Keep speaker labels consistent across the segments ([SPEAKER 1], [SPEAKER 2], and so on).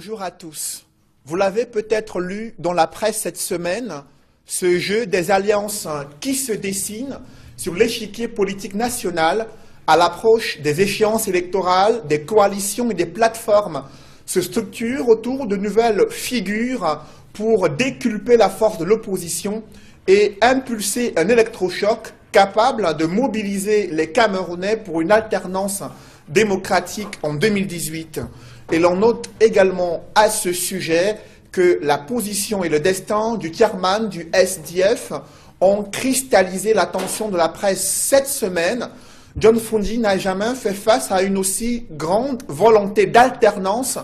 [SPEAKER 1] Bonjour à tous. Vous l'avez peut-être lu dans la presse cette semaine, ce jeu des alliances qui se dessinent sur l'échiquier politique national à l'approche des échéances électorales, des coalitions et des plateformes se structurent autour de nouvelles figures pour déculper la force de l'opposition et impulser un électrochoc capable de mobiliser les Camerounais pour une alternance démocratique en 2018. Et l'on note également à ce sujet que la position et le destin du chairman du SDF ont cristallisé l'attention de la presse cette semaine. John Fundi n'a jamais fait face à une aussi grande volonté d'alternance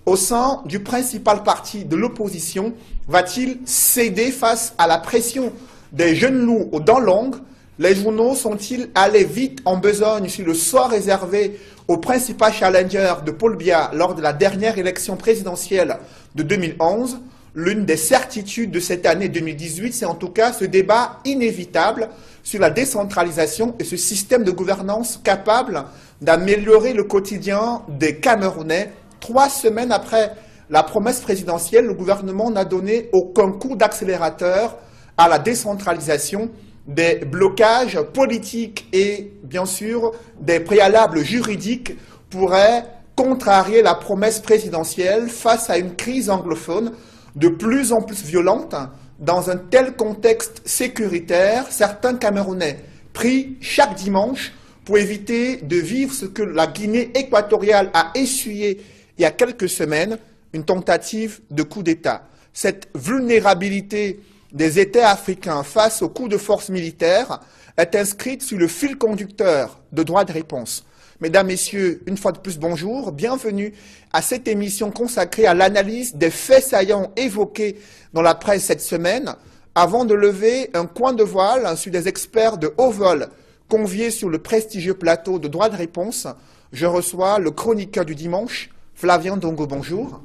[SPEAKER 1] au sein du principal parti de l'opposition. Va-t-il céder face à la pression des jeunes loups aux dents longues? Les journaux sont-ils allés vite en besogne sur le sort réservé au principal challenger de Paul Biya lors de la dernière élection présidentielle de 2011? L'une des certitudes de cette année 2018, c'est en tout cas ce débat inévitable sur la décentralisation et ce système de gouvernance capable d'améliorer le quotidien des Camerounais. 3 semaines après la promesse présidentielle, le gouvernement n'a donné aucun coup d'accélérateur à la décentralisation. Des blocages politiques et, bien sûr, des préalables juridiques pourraient contrarier la promesse présidentielle face à une crise anglophone de plus en plus violente. Dans un tel contexte sécuritaire, certains Camerounais prient chaque dimanche pour éviter de vivre ce que la Guinée équatoriale a essuyé il y a quelques semaines, une tentative de coup d'État. Cette vulnérabilité des États africains face aux coups de force militaire est inscrite sur le fil conducteur de droit de réponse. Mesdames, Messieurs, une fois de plus, bonjour. Bienvenue à cette émission consacrée à l'analyse des faits saillants évoqués dans la presse cette semaine. Avant de lever un coin de voile sur des experts de haut vol conviés sur le prestigieux plateau de droit de réponse, je reçois le chroniqueur du dimanche, Flavien Dongo. Bonjour.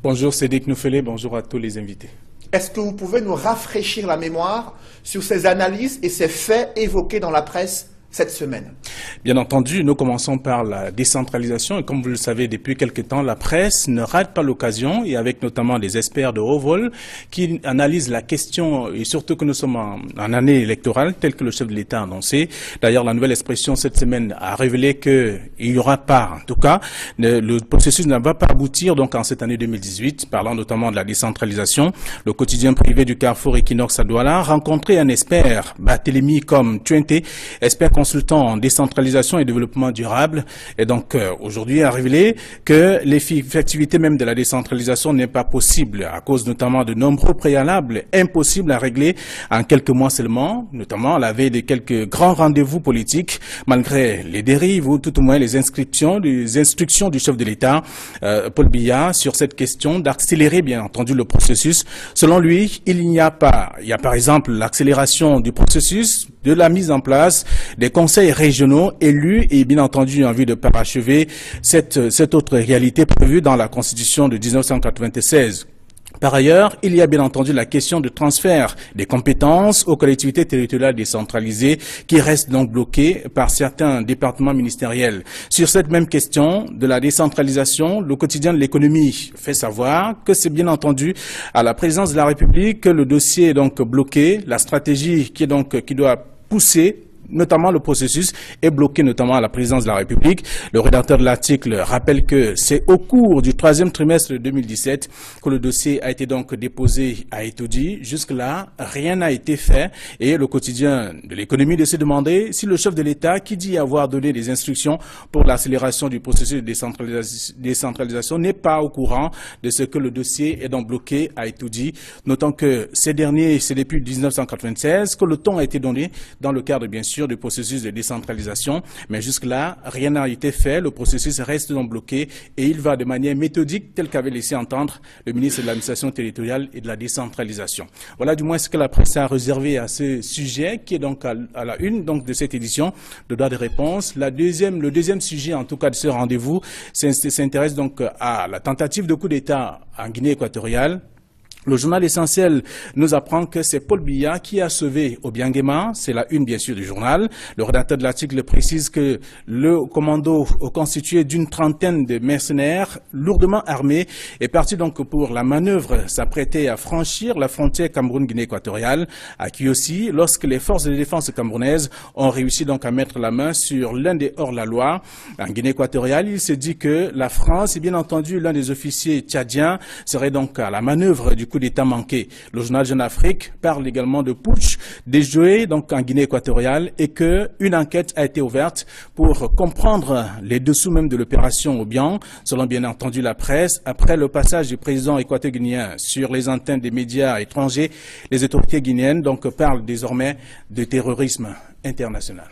[SPEAKER 2] Bonjour Cédric Nouffelé, bonjour à tous les invités.
[SPEAKER 1] Est-ce que vous pouvez nous rafraîchir la mémoire sur ces analyses et ces faits évoqués dans la presse cette semaine?
[SPEAKER 2] Bien entendu, nous commençons par la décentralisation et comme vous le savez depuis quelque temps, la presse ne rate pas l'occasion et avec notamment des experts de haut vol qui analysent la question et surtout que nous sommes en année électorale telle que le chef de l'État a annoncé. D'ailleurs, la nouvelle expression cette semaine a révélé qu'il n'y aura pas, en tout cas, le processus ne va pas aboutir donc en cette année 2018, parlant notamment de la décentralisation. Le quotidien privé du Carrefour Equinox à Douala a rencontré un expert, Barthélemy comme Tuente, expert consultant en décentralisation et développement durable, et donc aujourd'hui a révélé que l'effectivité même de la décentralisation n'est pas possible à cause notamment de nombreux préalables impossibles à régler en quelques mois seulement, notamment à la veille de quelques grands rendez-vous politiques, malgré les dérives ou tout au moins les instructions du chef de l'État, Paul Biya, sur cette question d'accélérer bien entendu le processus. Selon lui, il y a par exemple l'accélération du processus de la mise en place des conseils régionaux élus et bien entendu en vue de parachever cette autre réalité prévue dans la Constitution de 1996. Par ailleurs, il y a bien entendu la question de transfert des compétences aux collectivités territoriales décentralisées qui restent donc bloquées par certains départements ministériels. Sur cette même question de la décentralisation, le quotidien de l'économie fait savoir que c'est bien entendu à la présidence de la République que le dossier est donc bloqué, la stratégie qui doit pousser notamment le processus est bloqué notamment à la présidence de la République. Le rédacteur de l'article rappelle que c'est au cours du 3e trimestre de 2017 que le dossier a été donc déposé à Etoudi. Jusque-là, rien n'a été fait et le quotidien de l'économie de se demander si le chef de l'État, qui dit avoir donné des instructions pour l'accélération du processus de décentralisation, n'est pas au courant de ce que le dossier est donc bloqué à Etoudi. Notons que c'est depuis 1996 que le ton a été donné dans le cadre bien sûr du processus de décentralisation, mais jusque-là, rien n'a été fait, le processus reste donc bloqué et il va de manière méthodique, tel qu'avait laissé entendre le ministre de l'administration territoriale et de la décentralisation. Voilà du moins ce que la presse a réservé à ce sujet, qui est donc à la une donc, de cette édition de droit de réponse. Le deuxième sujet, en tout cas, de ce rendez-vous, s'intéresse donc à la tentative de coup d'État en Guinée équatoriale. Le journal Essentiel nous apprend que c'est Paul Biya qui a sauvé Obiangema. C'est la une, bien sûr, du journal. Le rédacteur de l'article précise que le commando constitué d'une trentaine de mercenaires lourdement armés est parti donc pour la manœuvre s'apprêtait à franchir la frontière Cameroun-Guinée équatoriale, à Kiossi, lorsque les forces de défense camerounaises ont réussi donc à mettre la main sur l'un des hors-la-loi. En Guinée équatoriale, il se dit que la France et bien entendu l'un des officiers tchadiens serait donc à la manœuvre du coup d'État manqué. Le journal Jeune Afrique parle également de putsch déjoué donc en Guinée équatoriale et que une enquête a été ouverte pour comprendre les dessous même de l'opération Obiang. Selon bien entendu la presse, après le passage du président équateur-guinéen sur les antennes des médias étrangers, les autorités guinéennes donc parlent désormais de terrorisme international.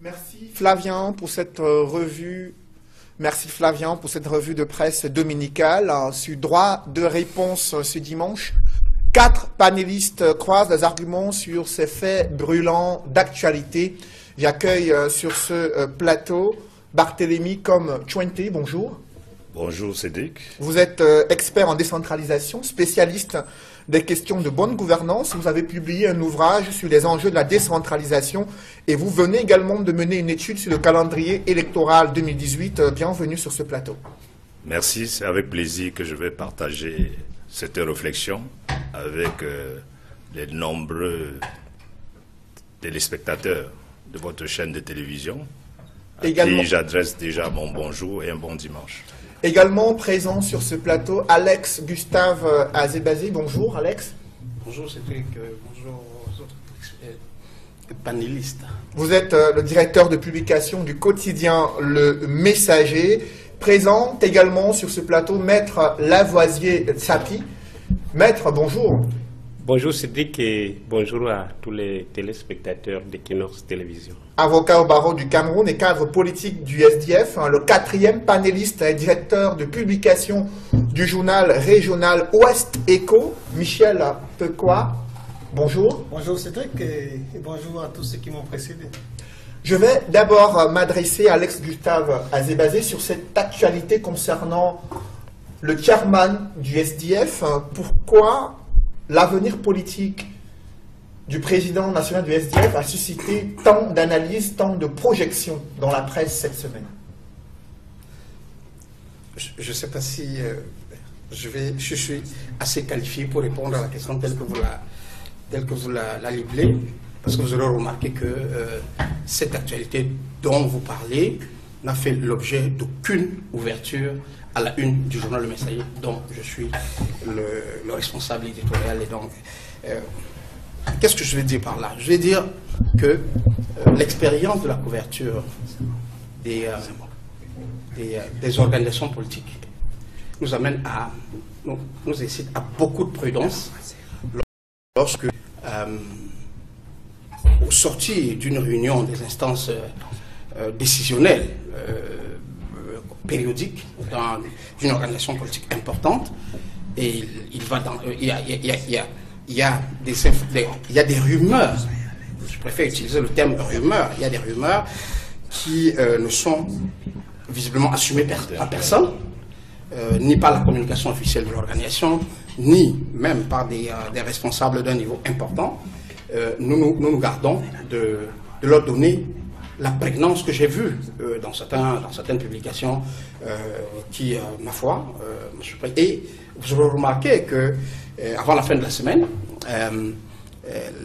[SPEAKER 1] Merci Flavien pour cette revue. Merci Flavien pour cette revue de presse dominicale. Sur droit de réponse ce dimanche, 4 panélistes croisent les arguments sur ces faits brûlants d'actualité. J'accueille sur ce plateau Barthélémy comme Chouente. Bonjour.
[SPEAKER 3] Bonjour Cédric.
[SPEAKER 1] Vous êtes expert en décentralisation, spécialiste des questions de bonne gouvernance. Vous avez publié un ouvrage sur les enjeux de la décentralisation et vous venez également de mener une étude sur le calendrier électoral 2018. Bienvenue sur ce plateau.
[SPEAKER 3] Merci, c'est avec plaisir que je vais partager cette réflexion avec les nombreux téléspectateurs de votre chaîne de télévision à qui j'adresse déjà mon bonjour et un bon dimanche.
[SPEAKER 1] Également présent sur ce plateau, Alex Gustave Azebazé. Bonjour Alex.
[SPEAKER 4] Bonjour Cédric, bonjour aux autres panélistes.
[SPEAKER 1] Vous êtes le directeur de publication du quotidien Le Messager. Présent également sur ce plateau, Maître Lavoisier-Tsapi. Maître, bonjour.
[SPEAKER 5] Bonjour Cédric et bonjour à tous les téléspectateurs d'Equinox Télévision.
[SPEAKER 1] Avocat au barreau du Cameroun et cadre politique du SDF, le 4e panéliste et directeur de publication du journal régional Ouest Écho, Michel Pequois. Bonjour.
[SPEAKER 4] Bonjour Cédric et bonjour à tous ceux qui m'ont précédé.
[SPEAKER 1] Je vais d'abord m'adresser à Alex Gustave Azebazé sur cette actualité concernant le chairman du SDF. Pourquoi l'avenir politique du président national du SDF a suscité tant d'analyses, tant de projections dans la presse cette semaine?
[SPEAKER 4] Je ne sais pas si je suis assez qualifié pour répondre à la question telle que vous la livrez, parce que vous aurez remarqué que cette actualité dont vous parlez n'a fait l'objet d'aucune ouverture à la une du journal Le Messager, dont je suis le responsable éditorial. Et donc, qu'est-ce que je vais dire par là? Je vais dire que l'expérience de la couverture des organisations politiques nous amène à, nous incite à beaucoup de prudence lorsque, au sortir d'une réunion des instances décisionnelles, périodique dans une organisation politique importante, et il y a des rumeurs, je préfère utiliser le terme rumeur, il y a des rumeurs qui ne sont visiblement assumées par personne, ni par la communication officielle de l'organisation, ni même par des responsables d'un niveau important. Nous gardons de leur donner la prégnance que j'ai vue dans certaines publications qui, ma foi, et vous aurez remarqué que avant la fin de la semaine,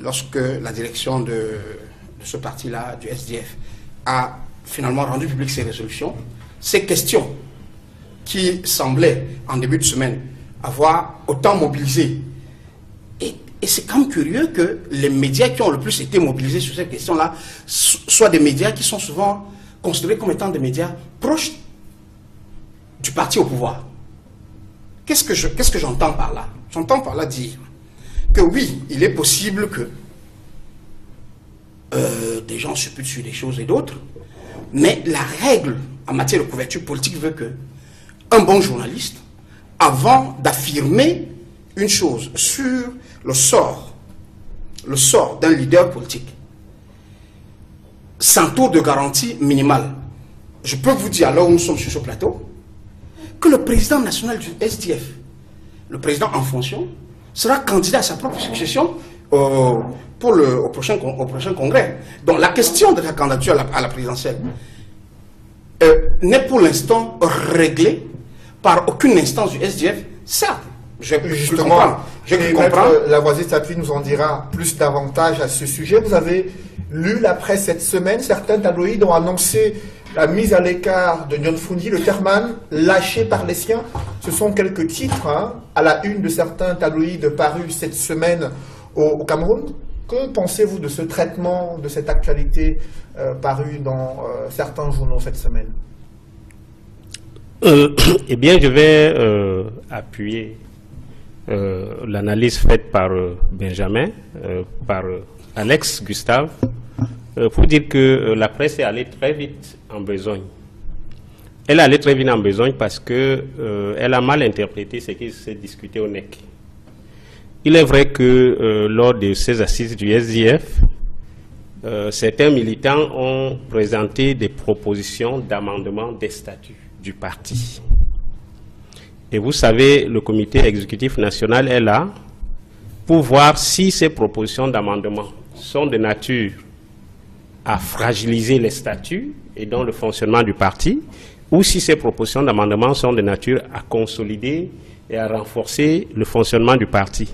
[SPEAKER 4] lorsque la direction de ce parti-là, du SDF, a finalement rendu public ses résolutions, ces questions qui semblaient en début de semaine avoir autant mobilisé. Et c'est quand même curieux que les médias qui ont le plus été mobilisés sur cette question-là soient des médias qui sont souvent considérés comme étant des médias proches du parti au pouvoir. Qu'est-ce que j'entends par là? J'entends par là dire que oui, il est possible que des gens supputent sur des choses et d'autres, mais la règle en matière de couverture politique veut que un bon journaliste, avant d'affirmer une chose sur le sort d'un leader politique, s'entoure de garanties minimales. Je peux vous dire, alors où nous sommes sur ce plateau, que le président national du SDF, le président en fonction, sera candidat à sa propre succession au prochain congrès. Donc la question de la candidature à la présidentielle n'est pour l'instant réglée par aucune instance du SDF. Certes, je comprends.
[SPEAKER 1] Maître Lavoisier-Sapie nous en dira plus davantage à ce sujet. Vous avez lu la presse cette semaine. Certains tabloïds ont annoncé la mise à l'écart de John Froundi, le chairman, lâché par les siens. Ce sont quelques titres à la une de certains tabloïds parus cette semaine au Cameroun. Que pensez-vous de ce traitement, de cette actualité parue dans certains journaux cette semaine?
[SPEAKER 5] Eh bien, je vais appuyer l'analyse faite par Benjamin, par Alex Gustave, pour dire que la presse est allée très vite en besogne. Elle est allée très vite en besogne parce qu'elle a mal interprété ce qui s'est discuté au NEC. Il est vrai que lors de ces assises du SDF, certains militants ont présenté des propositions d'amendement des statuts du parti. Et vous savez, le comité exécutif national est là pour voir si ces propositions d'amendement sont de nature à fragiliser les statuts et donc le fonctionnement du parti, ou si ces propositions d'amendement sont de nature à consolider et à renforcer le fonctionnement du parti.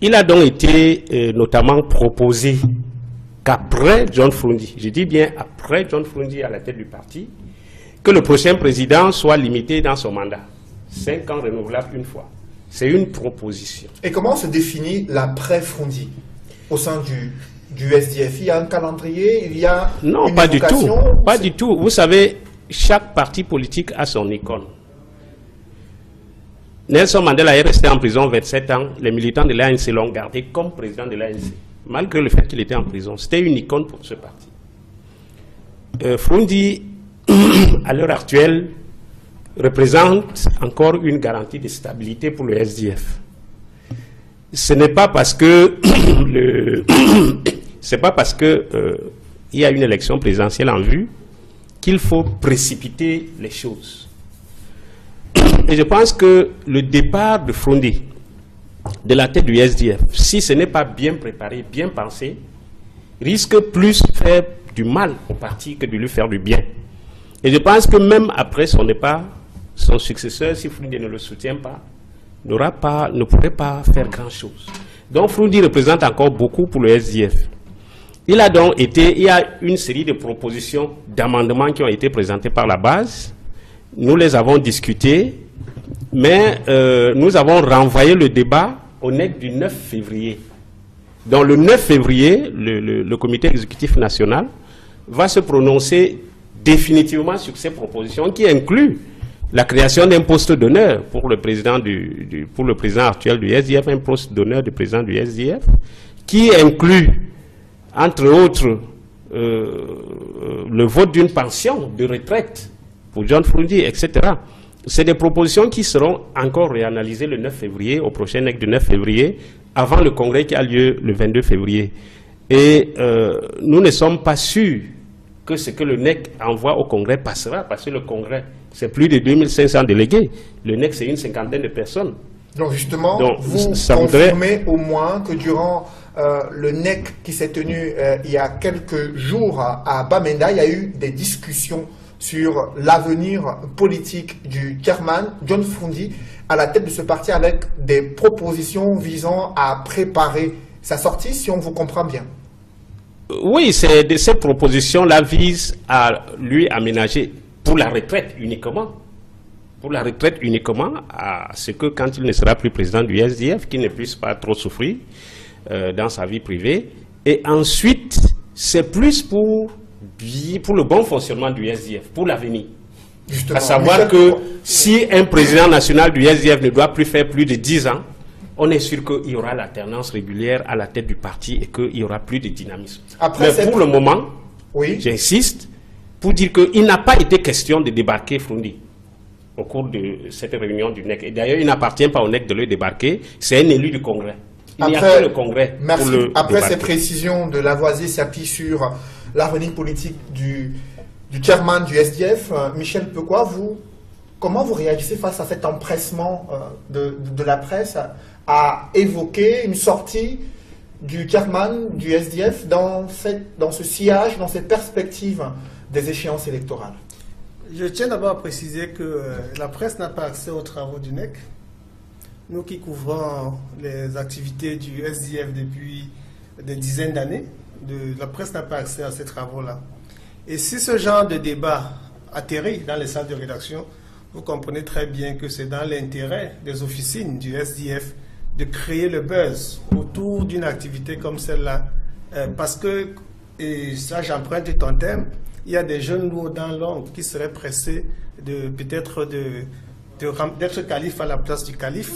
[SPEAKER 5] Il a donc été notamment proposé qu'après John Froundi, je dis bien après John Froundi à la tête du parti, que le prochain président soit limité dans son mandat. 5 ans renouvelables une fois. C'est une proposition.
[SPEAKER 1] Et comment se définit l'après-Froundi au sein du SDF? Il y a un calendrier, il y a
[SPEAKER 5] non,
[SPEAKER 1] une
[SPEAKER 5] pas du tout. Pas
[SPEAKER 1] c'est...
[SPEAKER 5] du tout. Vous savez, chaque parti politique a son icône. Nelson Mandela est resté en prison 27 ans. Les militants de l'ANC l'ont gardé comme président de l'ANC, malgré le fait qu'il était en prison. C'était une icône pour ce parti. Froundi, à l'heure actuelle, représente encore une garantie de stabilité pour le SDF. Ce n'est pas parce que il y a une élection présidentielle en vue qu'il faut précipiter les choses. Et je pense que le départ de Froundi de la tête du SDF, si ce n'est pas bien préparé, bien pensé, risque plus de faire du mal au parti que de lui faire du bien. Et je pense que même après son départ, son successeur, si Froundi ne le soutient pas, ne pourrait pas faire grand-chose. Donc Froundi représente encore beaucoup pour le SDF. Il y a une série de propositions d'amendements qui ont été présentées par la base. Nous les avons discutées, mais nous avons renvoyé le débat au NEC du 9 février. Donc le 9 février, le comité exécutif national va se prononcer définitivement sur ces propositions qui incluent la création d'un poste d'honneur pour le président actuel du SDF, un poste d'honneur du président du SDF, qui inclut, entre autres, le vote d'une pension de retraite pour John Froundi, etc. C'est des propositions qui seront encore réanalysées le 9 février, au prochain NEC du 9 février, avant le congrès qui a lieu le 22 février. Et nous ne sommes pas sûrs que ce que le NEC envoie au congrès passera, parce que le congrès, c'est plus de 2500 délégués. Le NEC, c'est une cinquantaine de personnes.
[SPEAKER 1] Donc justement, vous confirmez au moins que durant le NEC qui s'est tenu il y a quelques jours à Bamenda, il y a eu des discussions sur l'avenir politique du chairman John Froundi à la tête de ce parti, avec des propositions visant à préparer sa sortie, si on vous comprend bien.
[SPEAKER 5] Oui, ces propositions-là visent à lui aménager pour la retraite uniquement. Pour la retraite uniquement, à ce que quand il ne sera plus président du SDF, qu'il ne puisse pas trop souffrir dans sa vie privée. Et ensuite, c'est plus pour le bon fonctionnement du SDF, pour l'avenir. À savoir que si un président national du SDF ne doit plus faire plus de 10 ans, on est sûr qu'il y aura l'alternance régulière à la tête du parti et qu'il y aura plus de dynamisme. Mais pour le moment, oui, j'insiste, pour dire qu'il n'a pas été question de débarquer Froundi au cours de cette réunion du NEC. Et d'ailleurs, il n'appartient pas au NEC de le débarquer, c'est un élu du Congrès. Il n'y a que le Congrès pour le
[SPEAKER 1] Après ces précisions de Lavoisier-Sapie sur l'avenir politique du chairman du SDF, Michel Pequot, comment vous réagissez face à cet empressement de la presse a évoqué une sortie du chairman du SDF dans ce sillage, dans cette perspective des échéances électorales.
[SPEAKER 6] Je tiens d'abord à préciser que la presse n'a pas accès aux travaux du NEC. Nous qui couvrons les activités du SDF depuis des dizaines d'années, la presse n'a pas accès à ces travaux-là. Et si ce genre de débat atterrit dans les salles de rédaction, vous comprenez très bien que c'est dans l'intérêt des officines du SDF de créer le buzz autour d'une activité comme celle-là. Parce que, et ça j'emprunte ton thème, il y a des jeunes lourds dans l'ombre qui seraient pressés peut-être d'être calife à la place du calife.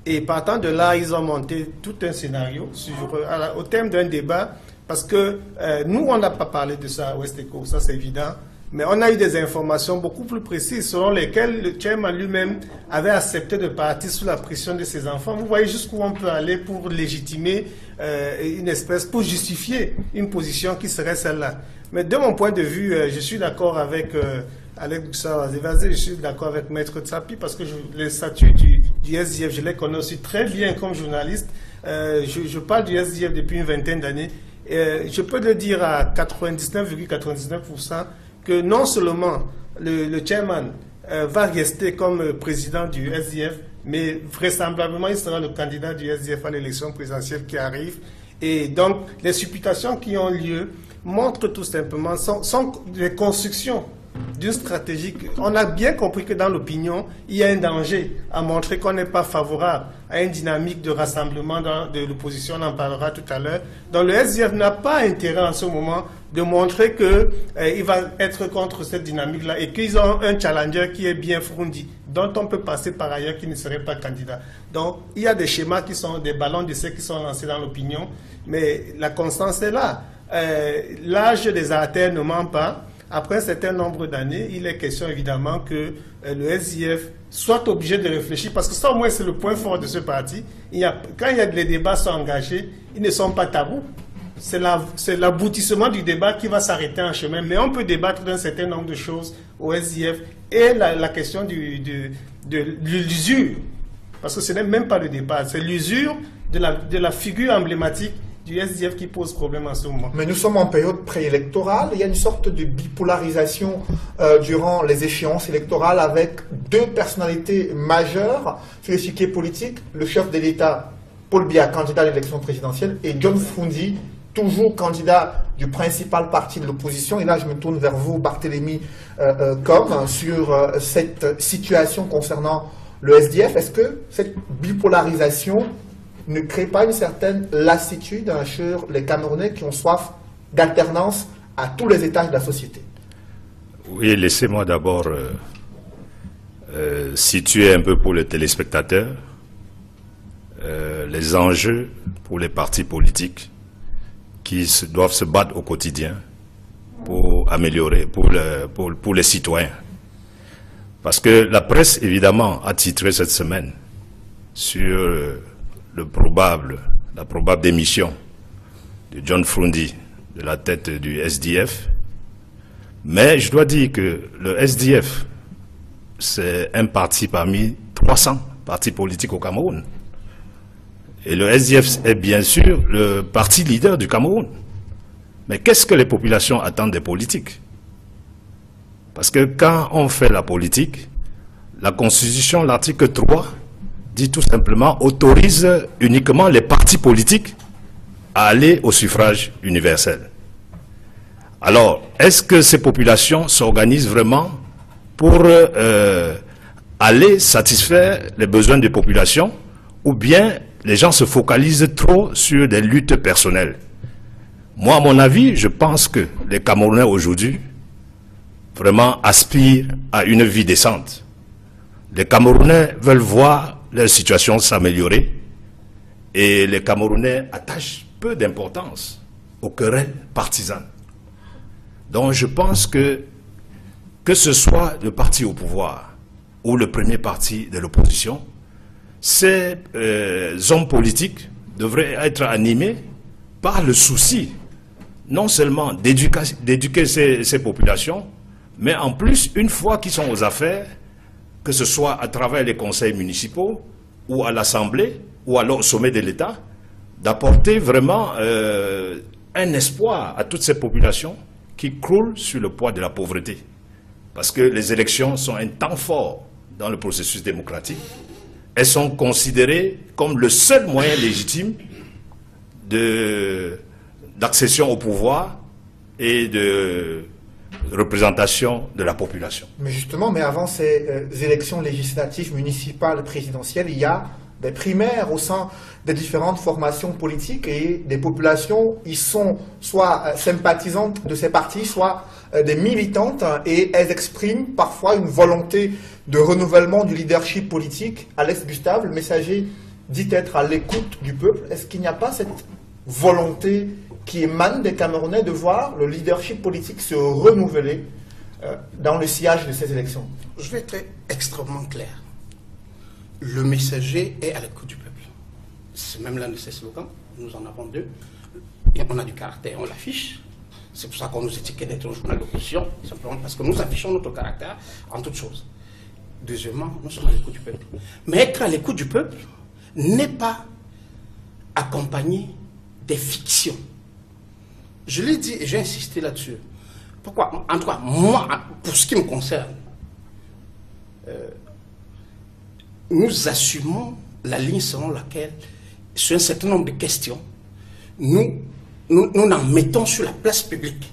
[SPEAKER 6] Et partant de là, ils ont monté tout un scénario au thème d'un débat. Parce que nous, on n'a pas parlé de ça à Westeco, ça c'est évident. Mais on a eu des informations beaucoup plus précises selon lesquelles le chairman lui-même avait accepté de partir sous la pression de ses enfants. Vous voyez jusqu'où on peut aller pour légitimer une espèce, pour justifier une position qui serait celle-là. Mais de mon point de vue, je suis d'accord avec Alex Boussard-Wazévazé, je suis d'accord avec Maître Tsapi parce que les statuts du SDF, je les connais aussi très bien comme journaliste. Je parle du SDF depuis une vingtaine d'années. Je peux le dire à 99,99% que non seulement le chairman va rester comme président du SDF, mais vraisemblablement il sera le candidat du SDF à l'élection présidentielle qui arrive. Et donc les supputations qui ont lieu montrent tout simplement, sont des constructions d'une stratégie. On a bien compris que dans l'opinion, il y a un danger à montrer qu'on n'est pas favorable à une dynamique de rassemblement de l'opposition, on en parlera tout à l'heure. Donc le SDF n'a pas intérêt en ce moment de montrer qu'il va être contre cette dynamique-là et qu'ils ont un challenger qui est bien fourni, dont on peut passer par ailleurs qui ne serait pas candidat. Donc il y a des schémas qui sont des ballons d'essai qui sont lancés dans l'opinion, mais la constance est là. L'âge des artères ne ment pas. Après un certain nombre d'années, il est question évidemment que le SDF soit obligé de réfléchir, parce que ça au moins c'est le point fort de ce parti. Quand les débats sont engagés, ils ne sont pas tabous. C'est l'aboutissement du débat qui va s'arrêter en chemin. Mais on peut débattre d'un certain nombre de choses au SDF. Et la question de l'usure, parce que ce n'est même pas le débat, c'est l'usure de la figure emblématique du SDF qui pose problème en ce moment.
[SPEAKER 1] Mais nous sommes en période préélectorale. Il y a une sorte de bipolarisation durant les échéances électorales avec deux personnalités majeures sur l'échiquier politique. Le chef de l'État, Paul Biya, candidat à l'élection présidentielle, et John Froundi, toujours candidat du principal parti de l'opposition. Et là, je me tourne vers vous, Barthélémy Com, sur cette situation concernant le SDF. Est-ce que cette bipolarisation ne crée pas une certaine lassitude sur les Camerounais qui ont soif d'alternance à tous les étages de la société?
[SPEAKER 3] Oui, laissez-moi d'abord situer un peu pour les téléspectateurs les enjeux pour les partis politiques qui doivent se battre au quotidien pour améliorer, pour les citoyens. Parce que la presse, évidemment, a titré cette semaine sur la probable démission de John Froundi de la tête du SDF. Mais je dois dire que le SDF, c'est un parti parmi 300 partis politiques au Cameroun. Et le SDF est bien sûr le parti leader du Cameroun. Mais qu'est-ce que les populations attendent des politiques? Parce que quand on fait la politique, la Constitution, l'article 3, dit tout simplement, autorise uniquement les partis politiques à aller au suffrage universel. Alors, est-ce que ces populations s'organisent vraiment pour aller satisfaire les besoins des populations, ou bien les gens se focalisent trop sur des luttes personnelles? Moi, à mon avis, je pense que les Camerounais aujourd'hui vraiment aspirent à une vie décente. Les Camerounais veulent voir leur situation s'améliorer et les Camerounais attachent peu d'importance aux querelles partisanes. Donc je pense que ce soit le parti au pouvoir ou le premier parti de l'opposition, ces hommes politiques devraient être animés par le souci non seulement d'éduquer ces populations, mais en plus, une fois qu'ils sont aux affaires, que ce soit à travers les conseils municipaux ou à l'Assemblée, ou alors au sommet de l'État, d'apporter vraiment un espoir à toutes ces populations qui croulent sur le poids de la pauvreté. Parce que les élections sont un temps fort dans le processus démocratique. Elles sont considérées comme le seul moyen légitime d'accession au pouvoir et de représentation de la population.
[SPEAKER 1] Mais justement, avant ces élections législatives, municipales, présidentielles, il y a des primaires au sein des différentes formations politiques et des populations, ils sont soit sympathisantes de ces partis, soit des militantes, et elles expriment parfois une volonté de renouvellement du leadership politique. Alex Gustave, le messager, dit être à l'écoute du peuple. Est-ce qu'il n'y a pas cette volonté qui émane des Camerounais de voir le leadership politique se renouveler dans le sillage de ces élections?
[SPEAKER 4] Je vais être extrêmement clair. Le messager est à l'écoute du peuple. C'est même l'un de ses slogans. Nous en avons deux. Et on a du caractère, on l'affiche. C'est pour ça qu'on nous étiquette d'être un journal d'opposition, simplement parce que nous affichons notre caractère en toutes choses. Deuxièmement, nous sommes à l'écoute du peuple. Mais être à l'écoute du peuple n'est pas accompagné des fictions. Je l'ai dit et j'ai insisté là-dessus. Pourquoi? En tout cas, moi, pour ce qui me concerne, nous assumons la ligne selon laquelle, sur un certain nombre de questions, nous n'en mettons sur la place publique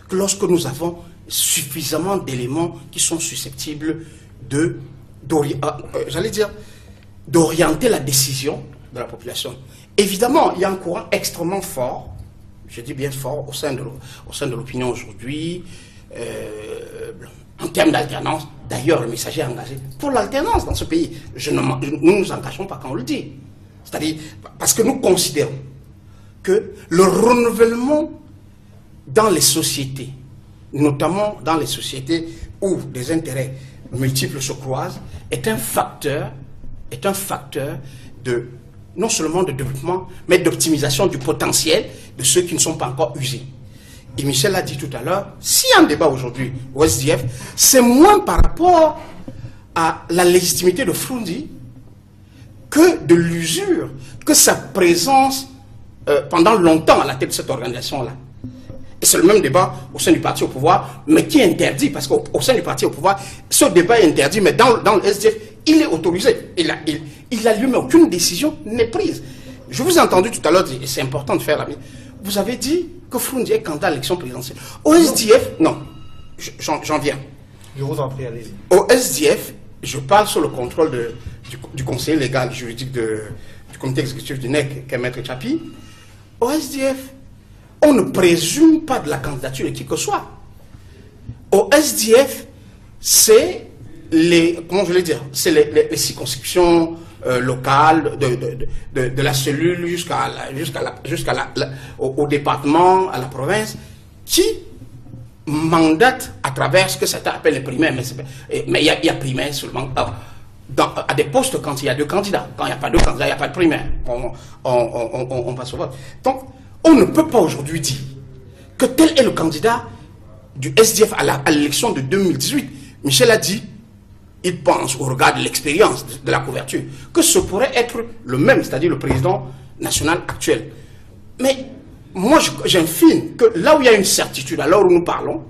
[SPEAKER 4] que lorsque nous avons suffisamment d'éléments qui sont susceptibles d'orienter la décision de la population. Évidemment, il y a un courant extrêmement fort, je dis bien fort, au sein de l'opinion aujourd'hui, en termes d'alternance. D'ailleurs, le messager est engagé pour l'alternance dans ce pays. Nous ne nous engageons pas quand on le dit. C'est-à-dire, parce que nous considérons que le renouvellement dans les sociétés, notamment dans les sociétés où des intérêts multiples se croisent, est un facteur de, non seulement de développement, mais d'optimisation du potentiel de ceux qui ne sont pas encore usés. Et Michel l'a dit tout à l'heure, s'il y a un débat aujourd'hui au SDF, c'est moins par rapport à la légitimité de Froundi que de l'usure, que sa présence pendant longtemps à la tête de cette organisation-là. Et c'est le même débat au sein du parti au pouvoir, mais qui est interdit, parce qu'au sein du parti au pouvoir, ce débat est interdit, mais dans le SDF, il est autorisé. Il a lieu, mais aucune décision n'est prise. Je vous ai entendu tout à l'heure, et c'est important de faire la mienne. Vous avez dit que Froundi est candidat à l'élection présidentielle. Au SDF, non, j'en viens.
[SPEAKER 1] Je vous en prie, allez-y.
[SPEAKER 4] Au SDF, je parle sous le contrôle du conseiller légal juridique du comité exécutif du NEC, qui est Maître Chapi. Au SDF, on ne présume pas de la candidature de qui que ce soit. Au SDF, c'est les circonscriptions locales de la cellule au département, à la province, qui mandatent à travers ce que certains appellent les primaires. Mais il y a primaire seulement à des postes quand il y a deux candidats. Quand il n'y a pas deux candidats, il n'y a pas de primaire. On passe au vote. Donc, on ne peut pas aujourd'hui dire que tel est le candidat du SDF à l'élection de 2018. Michel a dit, il pense, au regard de l'expérience de la couverture, que ce pourrait être le même, c'est-à-dire le président national actuel. Mais moi, j'infine que là où il y a une certitude, à l'heure où nous parlons,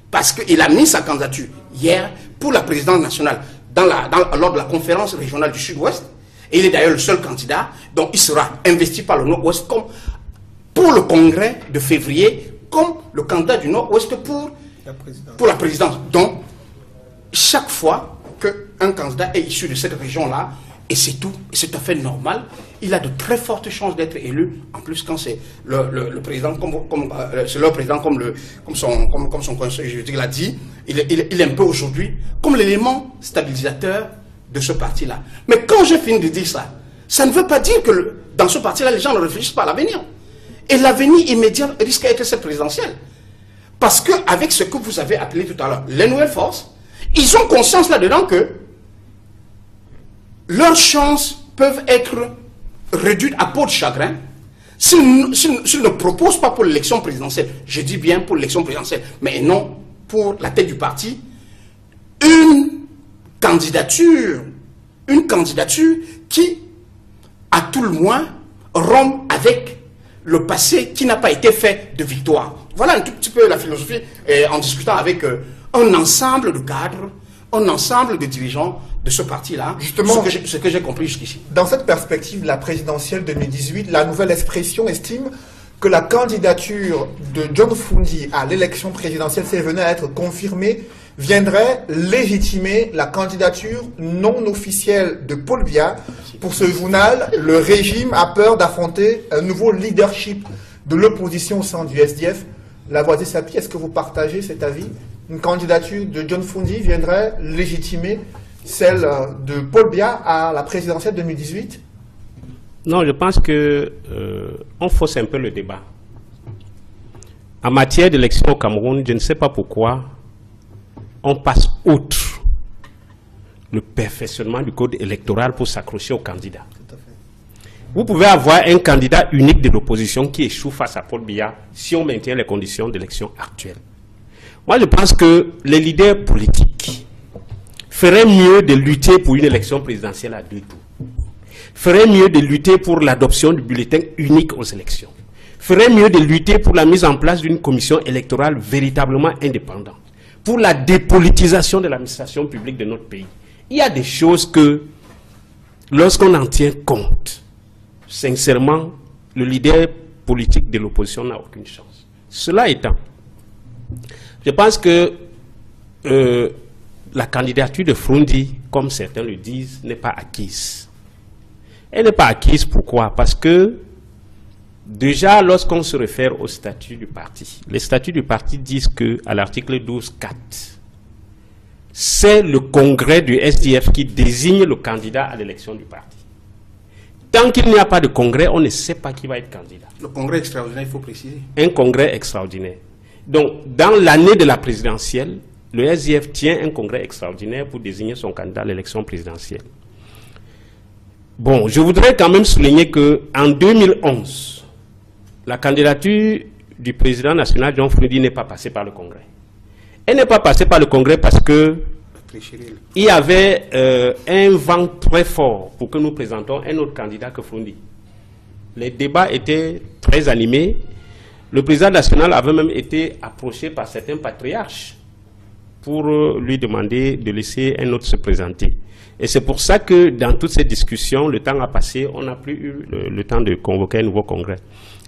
[SPEAKER 4] parce qu'il a mis sa candidature hier pour la présidence nationale lors de la conférence régionale du Sud-Ouest, et il est d'ailleurs le seul candidat, donc il sera investi par le Nord-Ouest comme pour le congrès de février, comme le candidat du Nord-Ouest pour la présidence. Donc, chaque fois qu'un candidat est issu de cette région-là, et c'est tout, c'est tout à fait normal, il a de très fortes chances d'être élu, en plus quand c'est le président, c'est leur président comme son conseiller juridique l'a dit, il est un peu aujourd'hui comme l'élément stabilisateur de ce parti-là. Mais quand j'ai fini de dire ça, ça ne veut pas dire que dans ce parti-là, les gens ne réfléchissent pas à l'avenir. Et l'avenir immédiat risque d'être cette présidentielle. Parce qu'avec ce que vous avez appelé tout à l'heure, les nouvelles forces, ils ont conscience là-dedans que leurs chances peuvent être réduites à peau de chagrin s'ils ne proposent pas pour l'élection présidentielle, je dis bien pour l'élection présidentielle, mais non pour la tête du parti, une candidature qui à tout le moins, rompre avec le passé qui n'a pas été fait de victoire. Voilà un tout petit peu la philosophie, en discutant avec un ensemble de cadres, un ensemble de dirigeants de ce parti-là,
[SPEAKER 1] justement,
[SPEAKER 4] ce que j'ai compris jusqu'ici.
[SPEAKER 1] Dans cette perspective de la présidentielle 2018, la nouvelle expression estime que la candidature de John Fundi à l'élection présidentielle, si elle venait à être confirmée, viendrait légitimer la candidature non officielle de Paul Biya. Pour ce journal, le régime a peur d'affronter un nouveau leadership de l'opposition au sein du SDF. Lavoisier Sapi, est-ce que vous partagez cet avis? Une candidature de John Fundi viendrait légitimer celle de Paul Biya à la présidentielle 2018?
[SPEAKER 5] Non, je pense que on fausse un peu le débat. En matière d'élection au Cameroun, je ne sais pas pourquoi on passe outre le perfectionnement du code électoral pour s'accrocher au candidat. Vous pouvez avoir un candidat unique de l'opposition qui échoue face à Paul Biya si on maintient les conditions d'élection actuelles. Moi, je pense que les leaders politiques feraient mieux de lutter pour une élection présidentielle à 2 tours. Ferait mieux de lutter pour l'adoption du bulletin unique aux élections. Ferait mieux de lutter pour la mise en place d'une commission électorale véritablement indépendante. Pour la dépolitisation de l'administration publique de notre pays. Il y a des choses que, lorsqu'on en tient compte, sincèrement, le leader politique de l'opposition n'a aucune chance. Cela étant, je pense que la candidature de Fundi, comme certains le disent, n'est pas acquise. Elle n'est pas acquise, pourquoi? Parce que, déjà, lorsqu'on se réfère au statut du parti, les statuts du parti disent qu'à l'article 12.4, c'est le congrès du SDF qui désigne le candidat à l'élection du parti. Tant qu'il n'y a pas de congrès, on ne sait pas qui va être candidat.
[SPEAKER 4] Le congrès extraordinaire, il faut préciser.
[SPEAKER 5] Un congrès extraordinaire. Donc, dans l'année de la présidentielle, le SDF tient un congrès extraordinaire pour désigner son candidat à l'élection présidentielle. Bon, je voudrais quand même souligner qu'en 2011, la candidature du président national John Fundi n'est pas passée par le Congrès. Elle n'est pas passée par le Congrès parce que il y avait un vent très fort pour que nous présentons un autre candidat que Fundi. Les débats étaient très animés. Le président national avait même été approché par certains patriarches pour lui demander de laisser un autre se présenter. Et c'est pour ça que dans toutes ces discussions, le temps a passé, on n'a plus eu le temps de convoquer un nouveau congrès.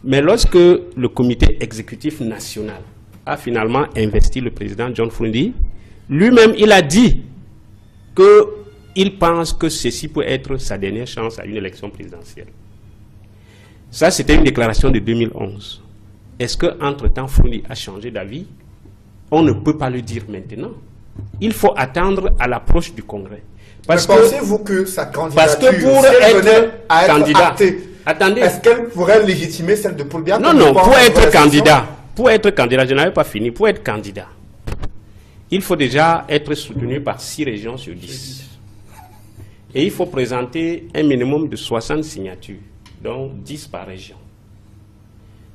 [SPEAKER 5] Mais lorsque le comité exécutif national a finalement investi le président John Fundi, lui-même il a dit qu'il pense que ceci peut être sa dernière chance à une élection présidentielle. Ça, c'était une déclaration de 2011. Est-ce qu'entre-temps, Fundi a changé d'avis? On ne peut pas le dire maintenant. Il faut attendre à l'approche du congrès.
[SPEAKER 1] Pensez-vous que sa candidature,
[SPEAKER 5] parce que pour être candidat,
[SPEAKER 1] actée,
[SPEAKER 5] attendez,
[SPEAKER 1] est-ce qu'elle pourrait légitimer celle de Paul Biya?
[SPEAKER 5] Non, non, pour être candidat, je n'avais pas fini, pour être candidat, il faut déjà être soutenu par 6 régions sur 10. Et il faut présenter un minimum de 60 signatures, donc 10 par région.